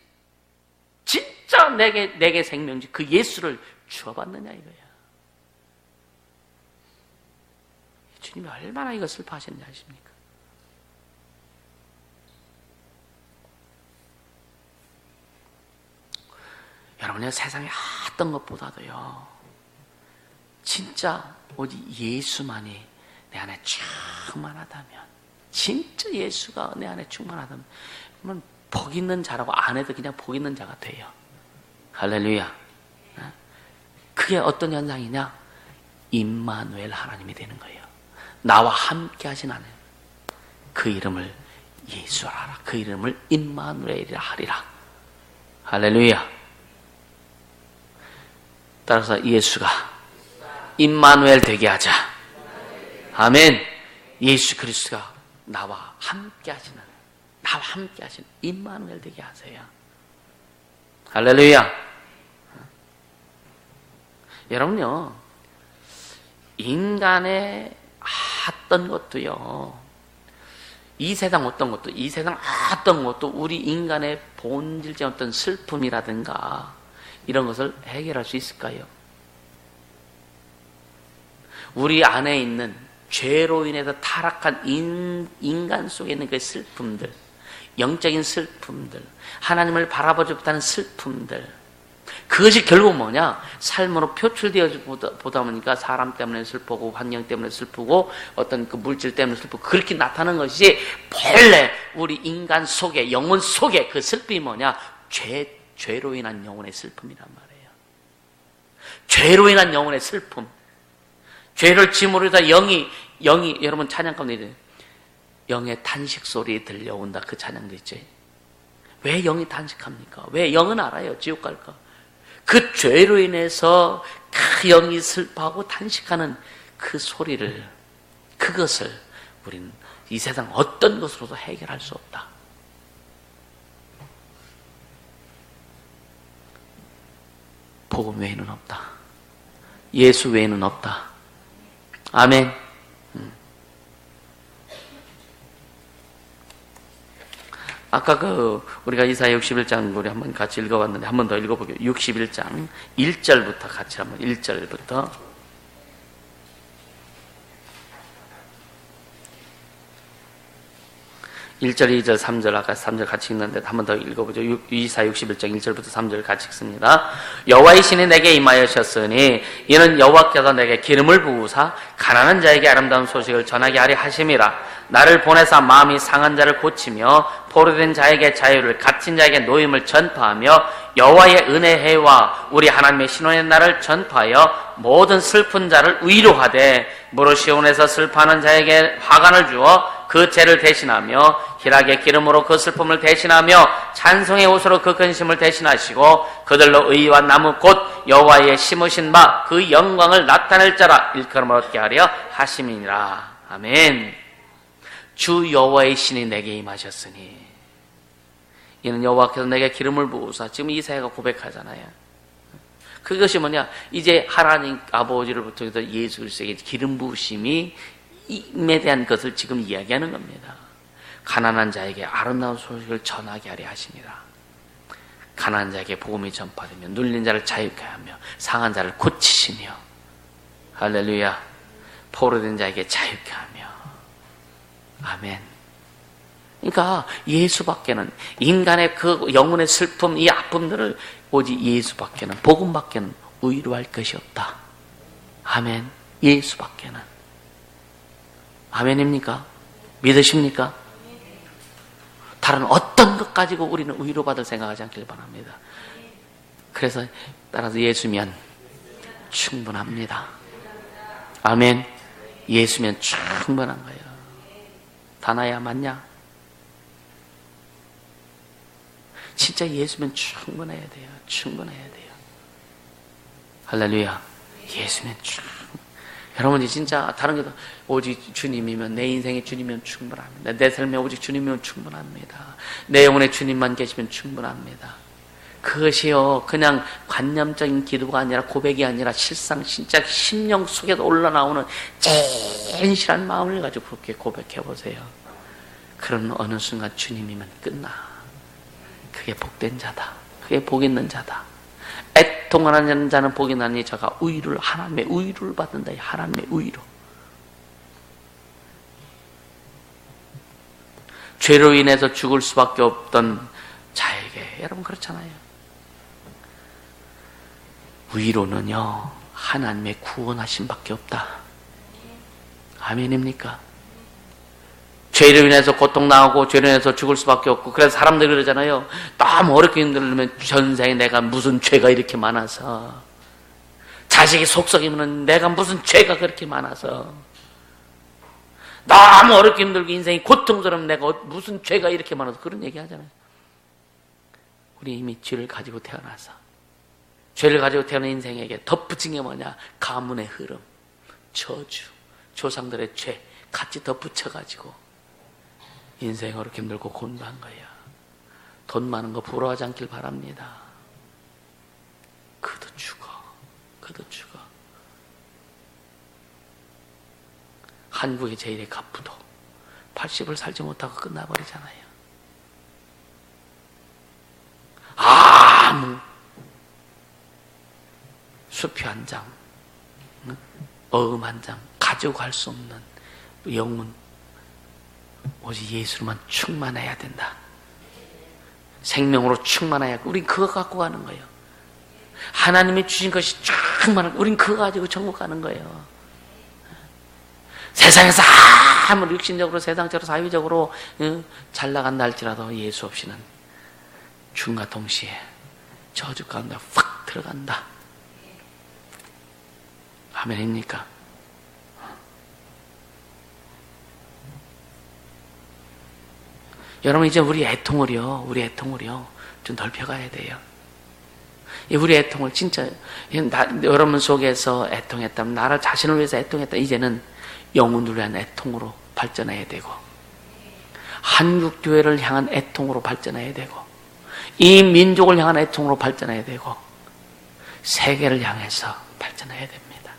진짜 내게 생명지 그 예수를 주어봤느냐 이거야. 주님이 얼마나 이거 슬퍼하셨는지 아십니까? 여러분의 세상에 어떤 것보다도요, 진짜 오직 예수만이 내 안에 충만하다면, 진짜 예수가 내 안에 충만하다면, 그러면 복 있는 자라고 안 해도 그냥 복 있는 자가 돼요. 할렐루야. 그게 어떤 현상이냐? 임마누엘 하나님이 되는 거예요. 나와 함께 하신 하나님. 그 이름을 예수라 하라. 그 이름을 임마누엘이라 하리라. 할렐루야. 따라서 예수가 임마누엘 되게 하자. 아멘. 예수 그리스도가 나와 함께 하시는, 나와 함께 하시는 임마누엘 되게 하세요. 할렐루야. 여러분요, 인간의 어떤 것도요, 이 세상 어떤 것도 우리 인간의 본질적인 어떤 슬픔이라든가 이런 것을 해결할 수 있을까요? 우리 안에 있는 죄로 인해서 타락한 인간 속에 있는 그 슬픔들, 영적인 슬픔들, 하나님을 바라보지 못하는 슬픔들, 그것이 결국 뭐냐? 삶으로 표출되어지다 보니까 사람 때문에 슬프고 환경 때문에 슬프고 어떤 그 물질 때문에 슬프고 그렇게 나타나는 것이 본래 우리 인간 속에, 영혼 속에 그 슬픔이 뭐냐? 죄로 인한 영혼의 슬픔이란 말이에요. 죄로 인한 영혼의 슬픔. 죄를 짐으로 해서 영이 여러분 찬양 가운데 영의 탄식 소리 들려온다. 그 찬양도 있지. 왜 영이 탄식합니까? 왜 영은 알아요. 지옥 갈까? 그 죄로 인해서 그 영이 슬퍼하고 탄식하는 그 소리를, 그것을 우리는 이 세상 어떤 것으로도 해결할 수 없다. 복음 외에는 없다. 예수 외에는 없다. 아멘. 아까 우리가 이사야 61장 우리 한번 같이 읽어봤는데 한 번 더 읽어보게요. 61장 1절부터 같이 한번 1절부터 1절, 2절, 3절, 아까 3절 같이 읽는데 한 번 더 읽어보죠. 이사야 61장 1절부터 3절 같이 읽습니다. 여호와의 신이 내게 임하였으니 이는 여호와께서 내게 기름을 부으사 가난한 자에게 아름다운 소식을 전하게 하려 하심이라. 나를 보내사 마음이 상한 자를 고치며 포로된 자에게 자유를, 갇힌 자에게 노임을 전파하며 여호와의 은혜해와 우리 하나님의 신원의 날을 전파하여 모든 슬픈 자를 위로하되 무릇 시온에서 슬퍼하는 자에게 화관을 주어 그 죄를 대신하며 희락의 기름으로 그 슬픔을 대신하며 찬송의 옷으로 그 근심을 대신하시고 그들로 의와 나무 곧 여호와의 심으신 바 그 영광을 나타낼 자라 일컬음 얻게 하려 하심이니라. 아멘. 주 여호와의 신이 내게 임하셨으니 이는 여호와께서 내게 기름을 부으사. 지금 이사야가 고백하잖아요. 그것이 뭐냐? 이제 하나님 아버지를 통해서 예수 그리스도에게 기름 부으심이 임에 대한 것을 지금 이야기하는 겁니다. 가난한 자에게 아름다운 소식을 전하게 하려 하십니다. 가난한 자에게 복음이 전파되며 눌린 자를 자유케 하며 상한 자를 고치시며 할렐루야 포로된 자에게 자유케 하며 아멘. 그러니까 예수밖에는 인간의 그 영혼의 슬픔, 이 아픔들을 오직 예수밖에는 복음밖에는 위로할 것이 없다. 아멘. 예수밖에는. 아멘입니까? 믿으십니까? 다른 어떤 것 가지고 우리는 위로받을 생각하지 않길 바랍니다. 그래서 따라서 예수면 충분합니다. 아멘. 예수면 충분한 거예요. 다나야 맞냐? 진짜 예수면 충분해야 돼요. 충분해야 돼요. 할렐루야. 예수면 여러분이 진짜 다른 게 오직 주님이면 내 인생에 주님이면 충분합니다. 내 삶에 오직 주님이면 충분합니다. 내 영혼에 주님만 계시면 충분합니다. 그것이요 그냥 관념적인 기도가 아니라 고백이 아니라 실상 진짜 심령 속에서 올라나오는 진실한 마음을 가지고 그렇게 고백해 보세요. 그런 어느 순간 주님이면 끝나. 그게 복된 자다. 그게 복 있는 자다. 애통하는 자는 복이 나니 저가 의를 하나님의 의를 받는다. 하나님의 의로. 죄로 인해서 죽을 수밖에 없던 자에게 여러분 그렇잖아요. 위로는요 하나님의 구원하심밖에 없다. 아멘입니까? 죄로 인해서 고통당하고 죄로 인해서 죽을 수밖에 없고 그래서 사람들이 그러잖아요. 너무 어렵게 힘들면 전생에 내가 무슨 죄가 이렇게 많아서 자식이 속썩이면 내가 무슨 죄가 그렇게 많아서 너무 어렵게 힘들고 인생이 고통스러우면 내가 무슨 죄가 이렇게 많아서 그런 얘기 하잖아요. 우리 이미 죄를 가지고 태어나서 죄를 가지고 태어난 인생에게 덧붙인 게 뭐냐? 가문의 흐름, 저주, 조상들의 죄 같이 덧붙여가지고 인생이 그렇게 힘들고 곤고한 거예요. 돈 많은 거 부러워하지 않길 바랍니다. 그도 죽어. 그도 죽어. 한국의 제1의 갑부도 80을 살지 못하고 끝나버리잖아요. 아무 수표 한 장, 어음 한 장 가지고 갈 수 없는 영혼 오직 예수로만 충만해야 된다. 생명으로 충만해야 우린 그거 갖고 가는 거예요. 하나님이 주신 것이 충만한 우린 그거 가지고 천국 가는 거예요. 세상에서 아무리 육신적으로 세상적으로 사회적으로 잘 나간다 할지라도 예수 없이는 죽음과 동시에 저주 가운데 확 들어간다. 아멘입니까? 여러분 이제 우리 애통을요 좀 넓혀가야 돼요. 우리 애통을 진짜 여러분 속에서 애통했다면 나라 자신을 위해서 애통했다. 이제는 영혼을 위한 애통으로 발전해야 되고 한국 교회를 향한 애통으로 발전해야 되고 이 민족을 향한 애통으로 발전해야 되고 세계를 향해서 발전해야 됩니다.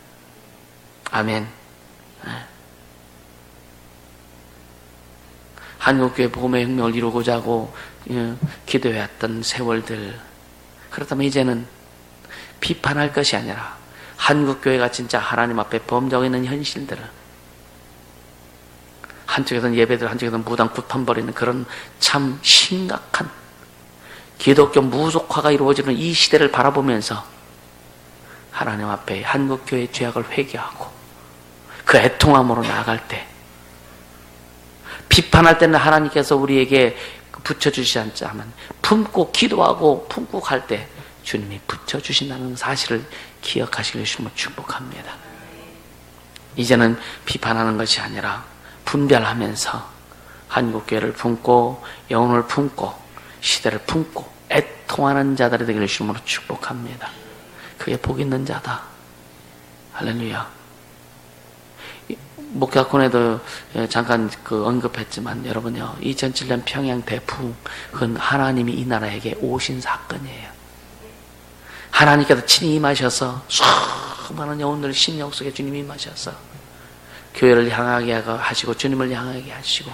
아멘. 한국교회 복음의 혁명을 이루고자 하고 기도해왔던 세월들 그렇다면 이제는 비판할 것이 아니라 한국교회가 진짜 하나님 앞에 범정해 있는 현실들을 한쪽에서는 예배들 한쪽에서는 무당 굿판버리는 그런 참 심각한 기독교 무속화가 이루어지는 이 시대를 바라보면서 하나님 앞에 한국교회의 죄악을 회개하고 그 애통함으로 나아갈 때 비판할 때는 하나님께서 우리에게 붙여주시지 않자면 품고 기도하고 품고 갈 때 주님이 붙여주신다는 사실을 기억하시길 주님을 축복합니다. 이제는 비판하는 것이 아니라 분별하면서 한국교회를 품고 영혼을 품고 시대를 품고 애통하는 자들이 되기를 주님으로 축복합니다. 그게 복 있는 자다. 할렐루야. 목자콘에도 잠깐 언급했지만 여러분요, 2007년 평양 대풍, 그건 하나님이 이 나라에게 오신 사건이에요. 하나님께서 친히 임하셔서 수많은 영혼들 심령 속에 주님이 임하셔서 교회를 향하게 하시고 주님을 향하게 하시고,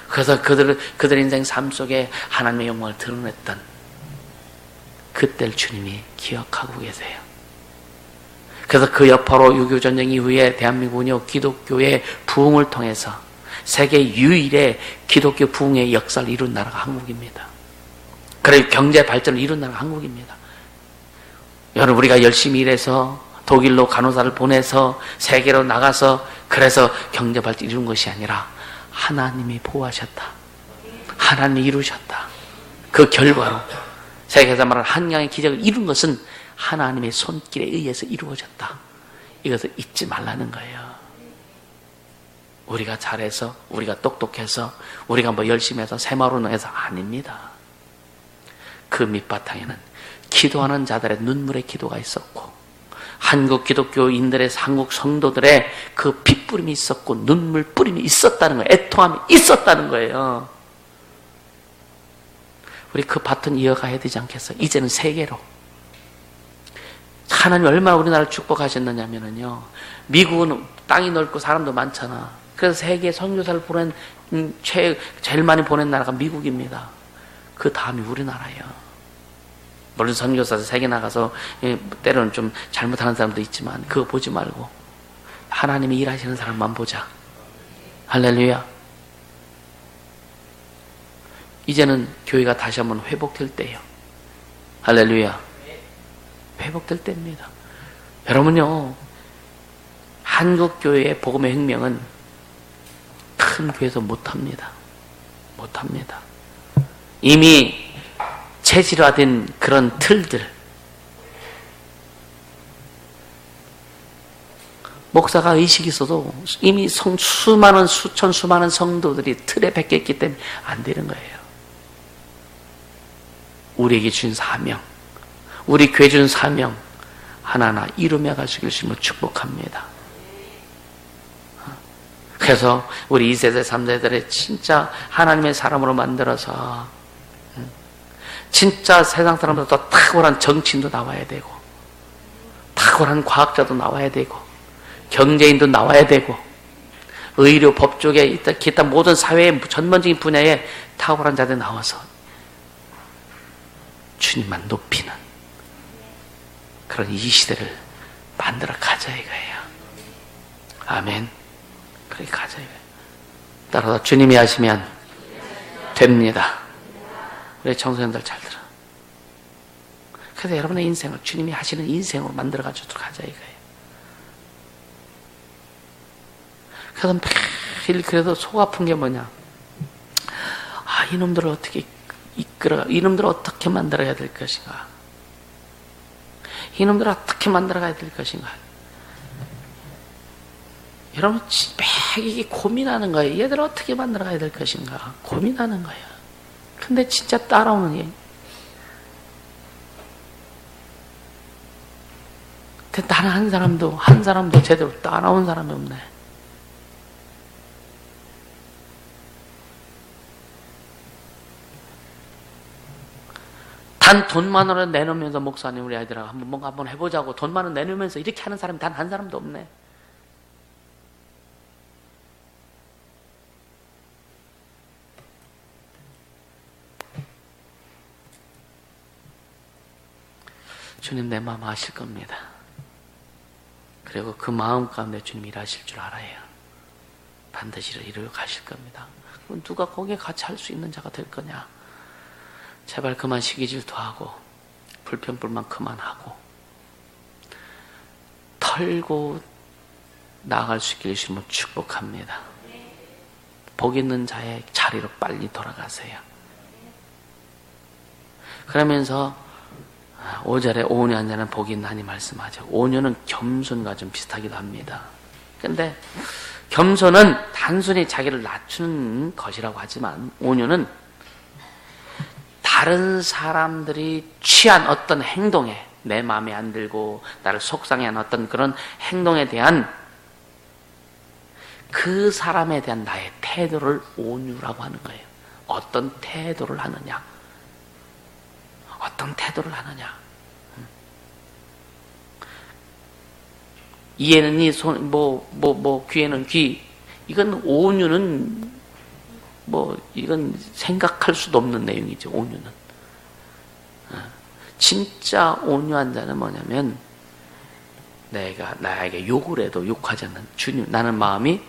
그래서 그들 인생 삶 속에 하나님의 영광을 드러냈던 그때를 주님이 기억하고 계세요. 그래서 그 여파로 6.25 전쟁 이후에 대한민국은요, 기독교의 부흥을 통해서 세계 유일의 기독교 부흥의 역사를 이룬 나라가 한국입니다. 그리고 경제 발전을 이룬 나라가 한국입니다. 여러분, 우리가 열심히 일해서 독일로 간호사를 보내서 세계로 나가서 그래서 경제 발전 이룬 것이 아니라 하나님이 보호하셨다. 하나님이 이루셨다. 그 결과로 세계에서 말하는 한강의 기적을 이룬 것은 하나님의 손길에 의해서 이루어졌다. 이것을 잊지 말라는 거예요. 우리가 잘해서, 우리가 똑똑해서, 우리가 뭐 열심히 해서 새마을운동 해서 아닙니다. 그 밑바탕에는 기도하는 자들의 눈물의 기도가 있었고, 한국 기독교인들의, 한국 성도들의 그 핏뿌림이 있었고 눈물 뿌림이 있었다는 거예요. 애통함이 있었다는 거예요. 우리 그 바톤 이어가야 되지 않겠어요? 이제는 세계로. 하나님이 얼마나 우리나라를 축복하셨느냐면요, 미국은 땅이 넓고 사람도 많잖아. 그래서 세계 선교사를 보낸 제일 많이 보낸 나라가 미국입니다. 그 다음이 우리나라예요. 물론 선교사들 세계 나가서 때로는 좀 잘못하는 사람도 있지만 그거 보지 말고 하나님이 일하시는 사람만 보자. 할렐루야. 이제는 교회가 다시 한번 회복될 때예요. 할렐루야. 회복될 때입니다. 여러분요, 한국교회의 복음의 혁명은 큰 교회에서 못합니다. 못합니다. 이미 체질화된 그런 틀들, 목사가 의식이 있어도 이미 수많은 성도들이 틀에 박혀있기 때문에 안 되는 거예요. 우리에게 준 사명, 우리 교회 준 사명 하나하나 이루며 갈 수 있기를 축복합니다. 그래서 우리 2세대, 3세대를 진짜 하나님의 사람으로 만들어서 진짜 세상 사람들도 탁월한 정치인도 나와야 되고, 탁월한 과학자도 나와야 되고, 경제인도 나와야 되고, 의료, 법조계, 기타 모든 사회의 전문적인 분야에 탁월한 자들이 나와서 주님만 높이는 그런 이 시대를 만들어 가자 이거예요. 아멘. 그렇게 가자 이거예요. 따라서 주님이 하시면 됩니다. 우리 청소년들 잘 들어. 그래서 여러분의 인생을 주님이 하시는 인생으로 만들어 가지고 가자 이거예요. 그래서 매일 그래도 속 아픈 게 뭐냐? 아, 이놈들을 어떻게 이놈들을 어떻게 만들어야 될 것인가? 이놈들을 어떻게 만들어가야 될 것인가? 여러분, 매일 이게 고민하는 거예요. 얘들을 어떻게 만들어가야 될 것인가? 고민하는 거예요. 근데 진짜 따라오는 게, 나는 한 사람도 제대로 따라온 사람이 없네. 단 돈만으로 내놓으면서 목사님 우리 아이들하고 뭔가 한번 해보자고 돈만원 내놓으면서 이렇게 하는 사람이 단 한 사람도 없네. 주님 내 마음 아실 겁니다. 그리고 그 마음 가운데 주님 일하실 줄 알아요. 반드시 이루어 가실 겁니다. 그럼 누가 거기에 같이 할 수 있는 자가 될 거냐? 제발 그만 시기질도 하고 불평불만 그만하고 털고 나아갈 수 있기를 축복합니다. 복 있는 자의 자리로 빨리 돌아가세요. 그러면서 5절에 온유한 자는 복이 있나니 말씀하죠. 온유는 겸손과 좀 비슷하기도 합니다. 근데 겸손은 단순히 자기를 낮추는 것이라고 하지만 온유는 다른 사람들이 취한 어떤 행동에 내 마음에 안 들고 나를 속상해하는 어떤 그런 행동에 대한 그 사람에 대한 나의 태도를 온유라고 하는 거예요. 어떤 태도를 하느냐. 어떤 태도를 하느냐. 이에는 이, 귀에는 귀. 이건 온유는, 이건 생각할 수도 없는 내용이죠, 온유는. 진짜 온유한 자는 뭐냐면, 내가 나에게 욕을 해도 욕하지 않는 주님, 나는 마음이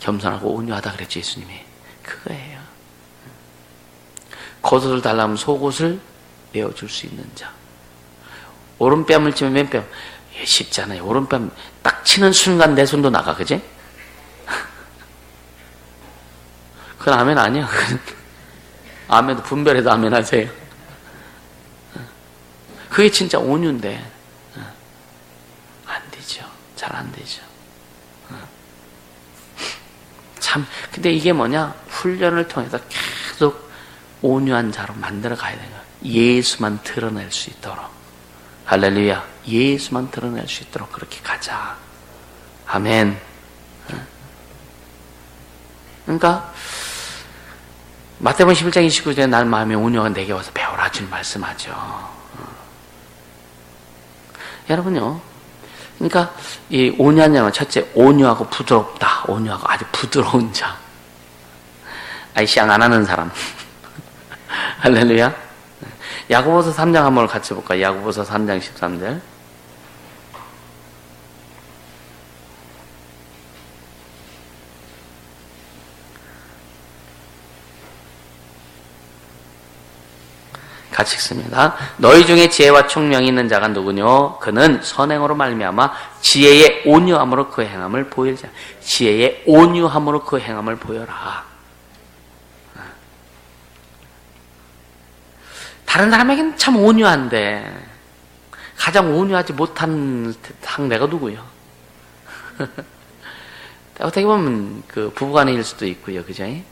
겸손하고 온유하다 그랬죠, 예수님이. 그거예요. 겉옷을 달라면 속옷을 내어줄 수 있는 자. 오른뺨을 치면 왼뺨. 쉽잖아요. 오른뺨 딱 치는 순간 내 손도 나가, 그지? 그건 아멘 아니야. 아멘도 분별해도 아멘 하세요. 그게 진짜 온유인데 안 되죠. 잘 안 되죠. 참, 근데 이게 뭐냐? 훈련을 통해서 계속 온유한 자로 만들어 가야 돼요. 예수만 드러낼 수 있도록. 할렐루야. 예수만 드러낼 수 있도록 그렇게 가자. 아멘. 그러니까 마태복음 11장 29절에 날 마음에 온유한 내게 와서 배우라 주님 말씀하죠. 여러분요. 그러니까 이 온유한 자는 첫째 온유하고 부드럽다. 온유하고 아주 부드러운 자. 아이시앙 안 하는 사람. 할렐루야. 야고보서 3장 한번 같이 볼까요? 야고보서 3장 13절. 같이 읽습니다. 너희 중에 지혜와 총명이 있는 자가 누구뇨? 그는 선행으로 말미암아 지혜의 온유함으로 그 행함을 보일자. 지혜의 온유함으로 그 행함을 보여라. 다른 사람에게는 참 온유한데 가장 온유하지 못한 상대가 누구요? 어떻게 보면 그 부부간의 일 수도 있고요, 그죠? 네.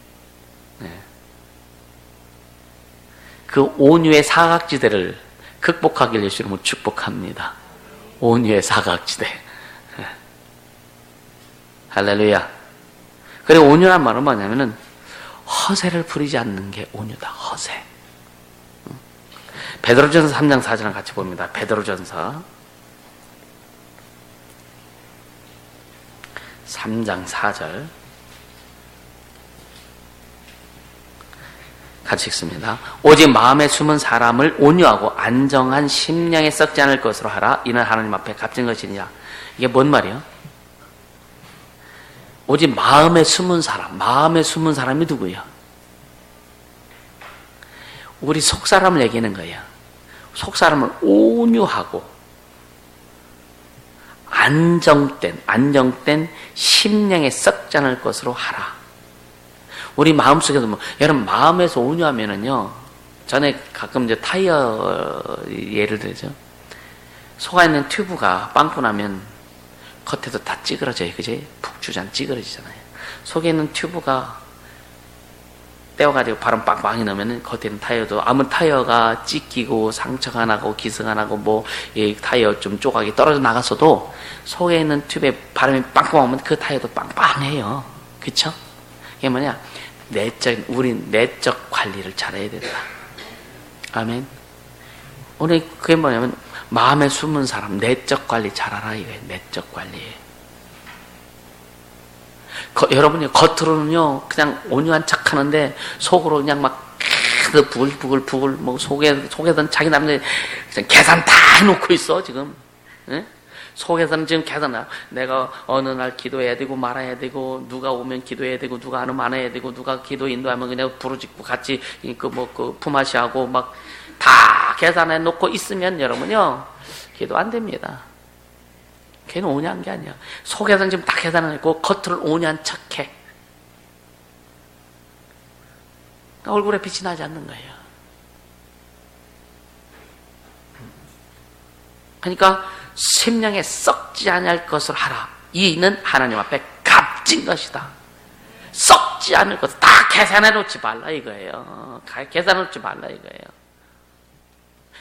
그 온유의 사각지대를 극복하길 예수 이름으로 축복합니다. 온유의 사각지대. 할렐루야. 그리고 온유란 말은 뭐냐면은 허세를 부리지 않는 게 온유다. 허세. 베드로전서 3장 4절을 같이 봅니다. 베드로전서 3장 4절 같이 읽습니다. 오직 마음에 숨은 사람을 온유하고 안정한 심령에 썩지 않을 것으로 하라. 이는 하나님 앞에 값진 것이니라. 이게 뭔 말이에요? 오직 마음에 숨은 사람이 누구예요? 우리 속사람을 얘기하는 거예요. 속사람을 온유하고 안정된 심령에 썩지 않을 것으로 하라. 우리 마음속에도 여러분 마음에서 온유하면은요. 전에 가끔 이제 타이어 예를 들죠. 속에 있는 튜브가 빵꾸 나면 겉에도 다 찌그러져요. 그지? 북주잔 찌그러지잖아요. 속에 있는 튜브가 떼어가지고 바람 빵빵히 넣으면 겉에 있는 타이어도 아무 타이어가 찢기고 상처가 나고 기스가 나고 이 타이어 좀 조각이 떨어져 나갔어도 속에 있는 튜브에 바람이 빵빵 오면 그 타이어도 빵빵해요. 그쵸? 이게 뭐냐? 우린 내적 관리를 잘해야 된다. 아멘. 오늘 그게 뭐냐면 마음에 숨은 사람 내적 관리 잘하라 이거예요. 내적 관리. 여러분이 겉으로는요 그냥 온유한 척하는데 속으로 그냥 막 부글부글 속에서는 자기 남자 그냥 계산 다 해놓고 있어 지금. 예? 속에서는 지금 계산나. 내가 어느 날 기도해야 되고 말아야 되고 누가 오면 기도해야 되고 누가 안 오면 안 해야 되고 누가 기도 인도하면 그냥 부르짖고 같이 품앗이하고 막 다 계산해 놓고 있으면 여러분요 기도 안 됩니다. 걔는 온유한 게 아니야. 속에서는 지금 다 계산해놓고 겉으로 온유한 척해. 얼굴에 빛이 나지 않는 거예요. 그러니까 생명에 썩지 아니할 것을 하라. 이는 하나님 앞에 값진 것이다. 썩지 않을 것을 다 계산해 놓지 말라 이거예요. 계산해 놓지 말라 이거예요.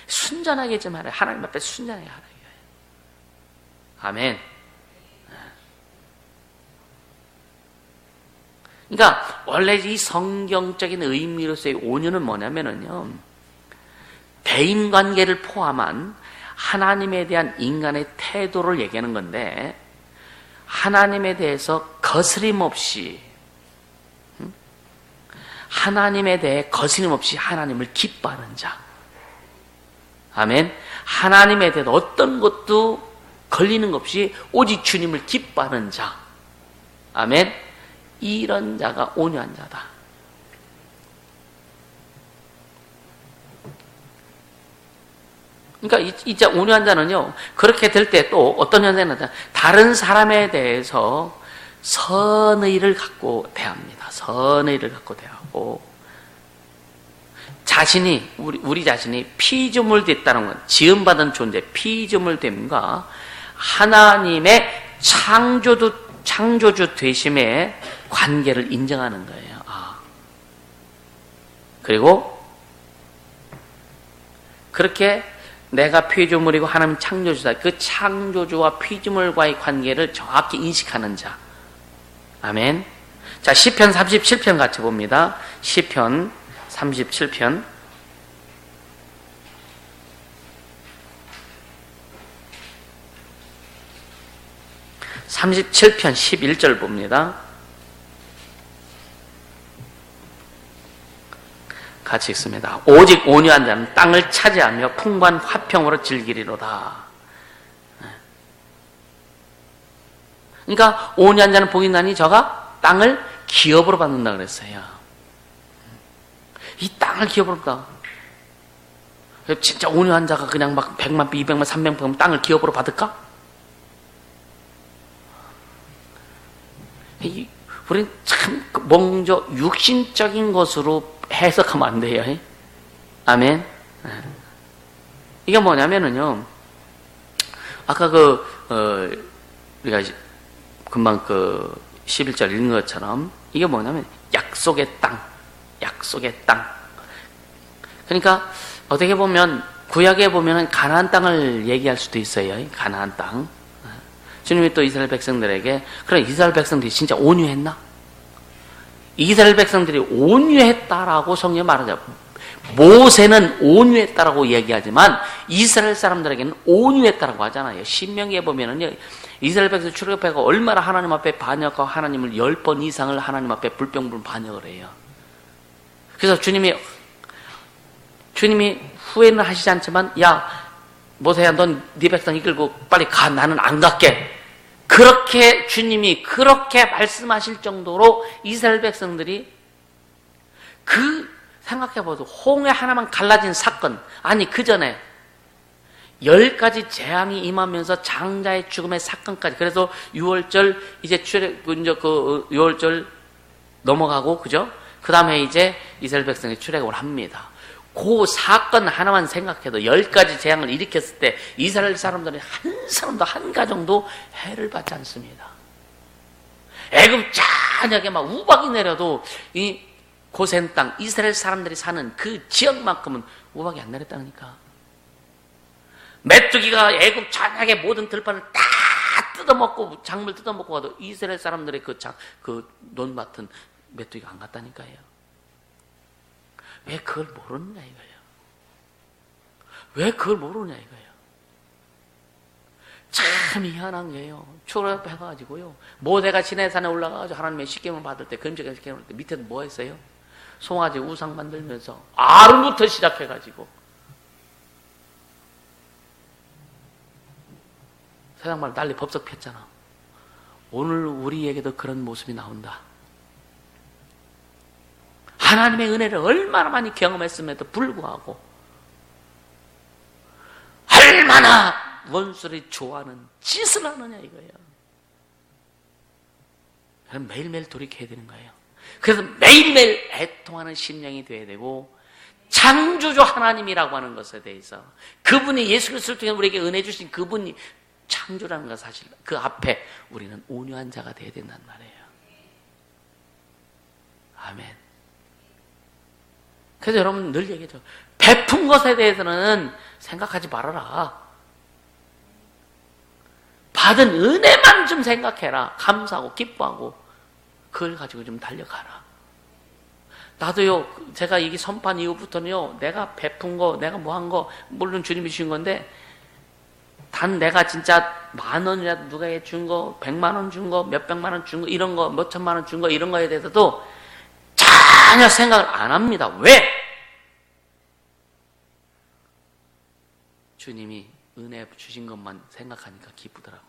순전하게 좀 하라. 하나님 앞에 순전하게 하라 이거예요. 아멘. 그러니까 원래 이 성경적인 의미로서의 온유는 뭐냐면은요, 대인관계를 포함한 하나님에 대한 인간의 태도를 얘기하는 건데, 하나님에 대해서 거스림 없이, 하나님에 대해 거스림 없이 하나님을 기뻐하는 자. 아멘. 하나님에 대해 어떤 것도 걸리는 것 없이 오직 주님을 기뻐하는 자. 아멘. 이런 자가 온유한 자다. 그러니까 이자 온유한 자는요, 그렇게 될 때 또 어떤 현상이 나타나, 다른 사람에 대해서 선의를 갖고 대합니다. 선의를 갖고 대하고, 자신이, 우리 자신이 피조물됐다는 건, 지음받은 존재, 피조물됨과 하나님의 창조주 되심의 관계를 인정하는 거예요. 그리고 그렇게 내가 피조물이고 하나님 창조주다. 그 창조주와 피조물과의 관계를 정확히 인식하는 자. 아멘. 자, 시편 37편 같이 봅니다. 시편 37편. 37편 11절 봅니다. 같이 읽습니다. 오직 온유한 자는 땅을 차지하며 풍부한 화평으로 즐기리로다. 그러니까 온유한 자는 복이 나니 저가 땅을 기업으로 받는다 그랬어요. 이 땅을 기업으로 받다. 진짜 온유한 자가 그냥 막 100만, 200만, 300만 땅을 기업으로 받을까? 우리는 참 먼저 육신적인 것으로 해석하면 안 돼요. 아멘. 이게 뭐냐면은요, 아까 우리가 금방 11절 읽은 것처럼 이게 뭐냐면 약속의 땅. 그러니까 어떻게 보면 구약에 보면은 가나안 땅을 얘기할 수도 있어요. 가나안 땅. 주님이 또 이스라엘 백성들에게, 그래 이스라엘 백성들이 진짜 온유했나? 이스라엘 백성들이 온유했다라고 성경에 말하죠. 모세는 온유했다라고 얘기하지만 이스라엘 사람들에게는 온유했다라고 하잖아요. 신명기에 보면은요, 이스라엘 백성 출애굽해가 얼마나 하나님 앞에 반역하고 하나님을 10번 이상을 하나님 앞에 불평불 반역을 해요. 그래서 주님이 후회는 하시지 않지만, 야 모세야, 넌 네 백성 이끌고 빨리 가. 나는 안 갈게. 그렇게 주님이 그렇게 말씀하실 정도로 이스라엘 백성들이 생각해봐도 홍해 하나만 갈라진 사건, 아니 그 전에 10가지 재앙이 임하면서 장자의 죽음의 사건까지, 그래서 6월절 이제 6월절 넘어가고, 그죠? 그 다음에 이제 이스라엘 백성이 출애굽을 합니다. 그 사건 하나만 생각해도 10가지 재앙을 일으켰을 때 이스라엘 사람들은 한 사람도 한 가정도 해를 받지 않습니다. 애굽 잔역에 막 우박이 내려도 이 고센 땅, 이스라엘 사람들이 사는 그 지역만큼은 우박이 안 내렸다니까. 메뚜기가 애굽 잔역의 모든 들판을 다 뜯어먹고, 작물 뜯어먹고 가도 이스라엘 사람들의 그 논밭은 메뚜기가 안 갔다니까요. 왜 그걸 모르느냐 이거예요. 왜 그걸 모르느냐 이거예요. 참 희한한 게요. 출애굽해가지고요, 모세가 시내산에 올라가가지고 하나님의 십계명을 받을 때, 금식의 십계명을 받을 때 밑에는 뭐 했어요? 송아지 우상 만들면서 아론부터 시작해가지고 세상 말 난리 법석 폈잖아. 오늘 우리에게도 그런 모습이 나온다. 하나님의 은혜를 얼마나 많이 경험했음에도 불구하고 얼마나 원수를 좋아하는 짓을 하느냐 이거예요. 그럼 매일매일 돌이켜야 되는 거예요. 그래서 매일매일 애통하는 심령이 되어야 되고, 창조주 하나님이라고 하는 것에 대해서, 그분이 예수 그리스도를 통해 우리에게 은혜 주신 그분이 창조라는 것 사실, 그 앞에 우리는 온유한 자가 되어야 된단 말이에요. 아멘. 그래서 여러분 늘 얘기하죠. 베푼 것에 대해서는 생각하지 말아라. 받은 은혜만 좀 생각해라. 감사하고 기뻐하고 그걸 가지고 좀 달려가라. 나도요, 제가 이게 선판 이후부터는요, 내가 베푼 거, 내가 뭐 한 거, 물론 주님이 주신 건데, 단 내가 진짜 10,000원이라도 누가 준 거, 100만 원 준 거, 몇백만 원 준 거, 이런 거, 몇천만 원 준 거, 이런 거에 대해서도 전혀 생각을 안 합니다. 왜? 주님이 은혜 주신 것만 생각하니까 기쁘더라고.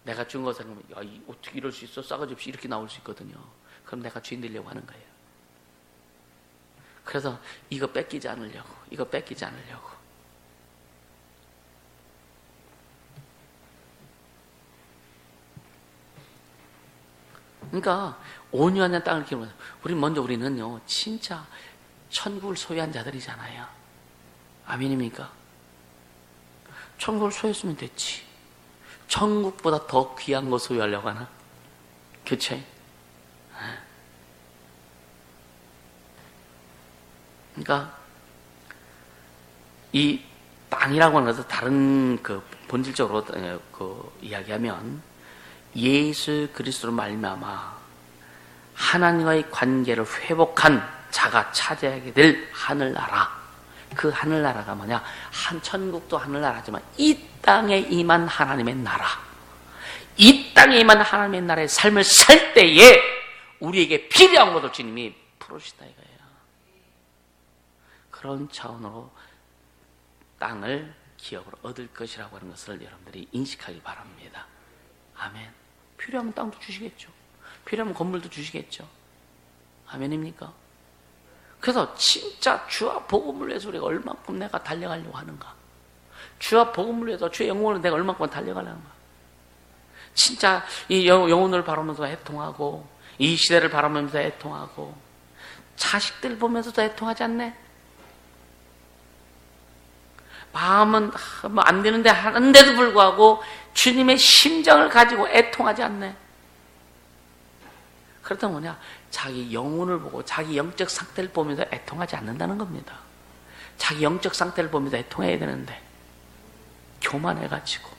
내가 준 거 생각하면, 야, 어떻게 이럴 수 있어? 싸가지 없이 이렇게 나올 수 있거든요. 그럼 내가 주인 되려고 하는 거예요. 그래서 이거 뺏기지 않으려고, 이거 뺏기지 않으려고. 그러니까 온유한 땅을 기르면서 우리는요, 진짜 천국을 소유한 자들이잖아요. 아멘입니까? 천국을 소유했으면 됐지. 천국보다 더 귀한 거 소유하려고 하나? 그치? 그러니까 이 땅이라고 하는 것은 다른 그 본질적으로 그 이야기하면 예수 그리스도로 말미암아 하나님과의 관계를 회복한 자가 차지하게 될 하늘나라. 그 하늘나라가 뭐냐? 천국도 하늘나라지만 이 땅에 임한 하나님의 나라. 이 땅에 임한 하나님의 나라의 삶을 살 때에 우리에게 필요한 것을 주님이 풀어주시다 이거예요. 그런 차원으로 땅을 기업으로 얻을 것이라고 하는 것을 여러분들이 인식하기 바랍니다. 아멘. 필요하면 땅도 주시겠죠. 필요하면 건물도 주시겠죠. 아멘입니까? 그래서 진짜 주와 복음을 위해서 우리가 얼만큼 내가 달려가려고 하는가? 주와 복음을 위해서 주의 영혼을 내가 얼만큼 달려가려는가? 진짜 이 영혼을 바라면서 애통하고 이 시대를 바라면서 애통하고 자식들 보면서도 애통하지 않네? 마음은 뭐 안 되는데 하는데도 불구하고 주님의 심정을 가지고 애통하지 않네. 그렇다면 뭐냐? 자기 영혼을 보고 자기 영적 상태를 보면서 애통하지 않는다는 겁니다. 자기 영적 상태를 보면서 애통해야 되는데 교만해가지고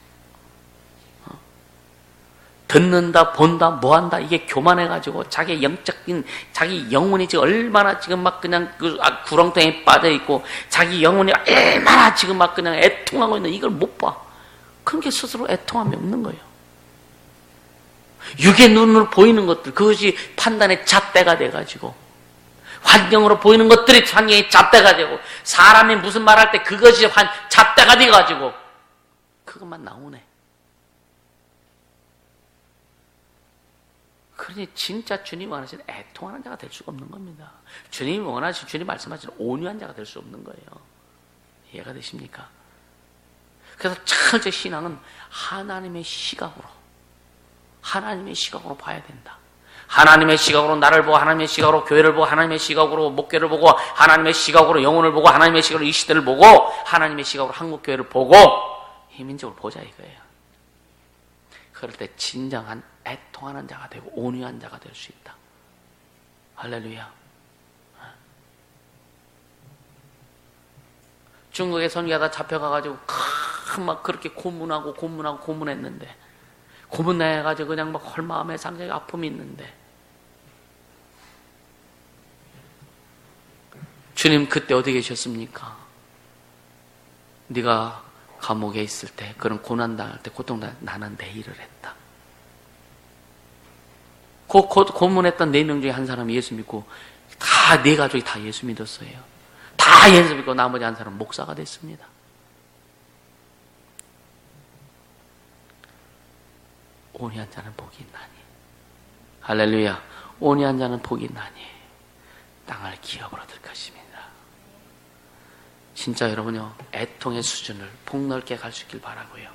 듣는다 본다 뭐한다 이게 교만해가지고 자기 영적인 자기 영혼이 지금 얼마나 지금 막 그냥 그 구렁텅이에 빠져있고 자기 영혼이 얼마나 지금 막 그냥 애통하고 있는 이걸 못 봐. 그런 게 스스로 애통함이 없는 거예요. 육의 눈으로 보이는 것들 그것이 판단의 잣대가 돼가지고 환경으로 보이는 것들이 환경의 잣대가 되고 사람이 무슨 말할 때 그것이 잣대가 돼가지고 그것만 나오네. 그러니 진짜 주님이 원하시는 애통하는 자가 될 수가 없는 겁니다. 주님이 원하시는 주님 말씀하시는 온유한 자가 될 수 없는 거예요. 이해가 되십니까? 그래서 철저히 신앙은 하나님의 시각으로 봐야 된다. 하나님의 시각으로 나를 보고 하나님의 시각으로 교회를 보고 하나님의 시각으로 목회를 보고 하나님의 시각으로 영혼을 보고 하나님의 시각으로 이 시대를 보고 하나님의 시각으로 한국교회를 보고 희민적으로 보자 이거예요. 그럴 때 진정한 애통하는 자가 되고 온유한 자가 될 수 있다. 할렐루야. 중국에 선교하다 잡혀가가지고 막 그렇게 고문했는데 고문해가지고 그냥 막 헐 마음에 상당히 아픔이 있는데 주님 그때 어디 계셨습니까? 네가 감옥에 있을 때 그런 고난당할 때 고통당할 때 나는 내 일을 했다. 고문했던 4명 중에 한 사람이 예수 믿고 다 네 가족이 다 예수 믿었어요. 다 예수 믿고 나머지 한 사람은 목사가 됐습니다. 온유한 자는 복이 있나니. 할렐루야. 온유한 자는 복이 있나니 땅을 기업으로 얻을 것입니다. 진짜 여러분요 애통의 수준을 폭넓게 갈 수 있길 바라고요.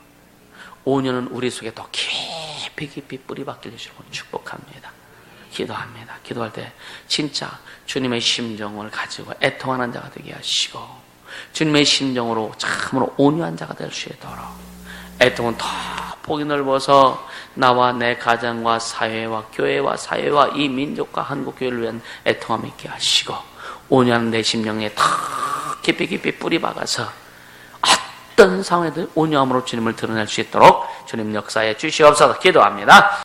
온유는 우리 속에 더 깊이 뿌리 박힐 주시고 축복합니다. 기도합니다. 기도할 때 진짜 주님의 심정을 가지고 애통하는 자가 되게 하시고 주님의 심정으로 참으로 온유한 자가 될 수 있도록 애통은 더 폭이 넓어서 나와 내 가정과 사회와 교회와 사회와 이 민족과 한국교회를 위한 애통함이 있게 하시고 온유한 내 심령에 더 깊이 깊이 뿌리 박아서 어떤 상황에도 온유함으로 주님을 드러낼 수 있도록 주님 역사에 주시옵소서. 기도합니다.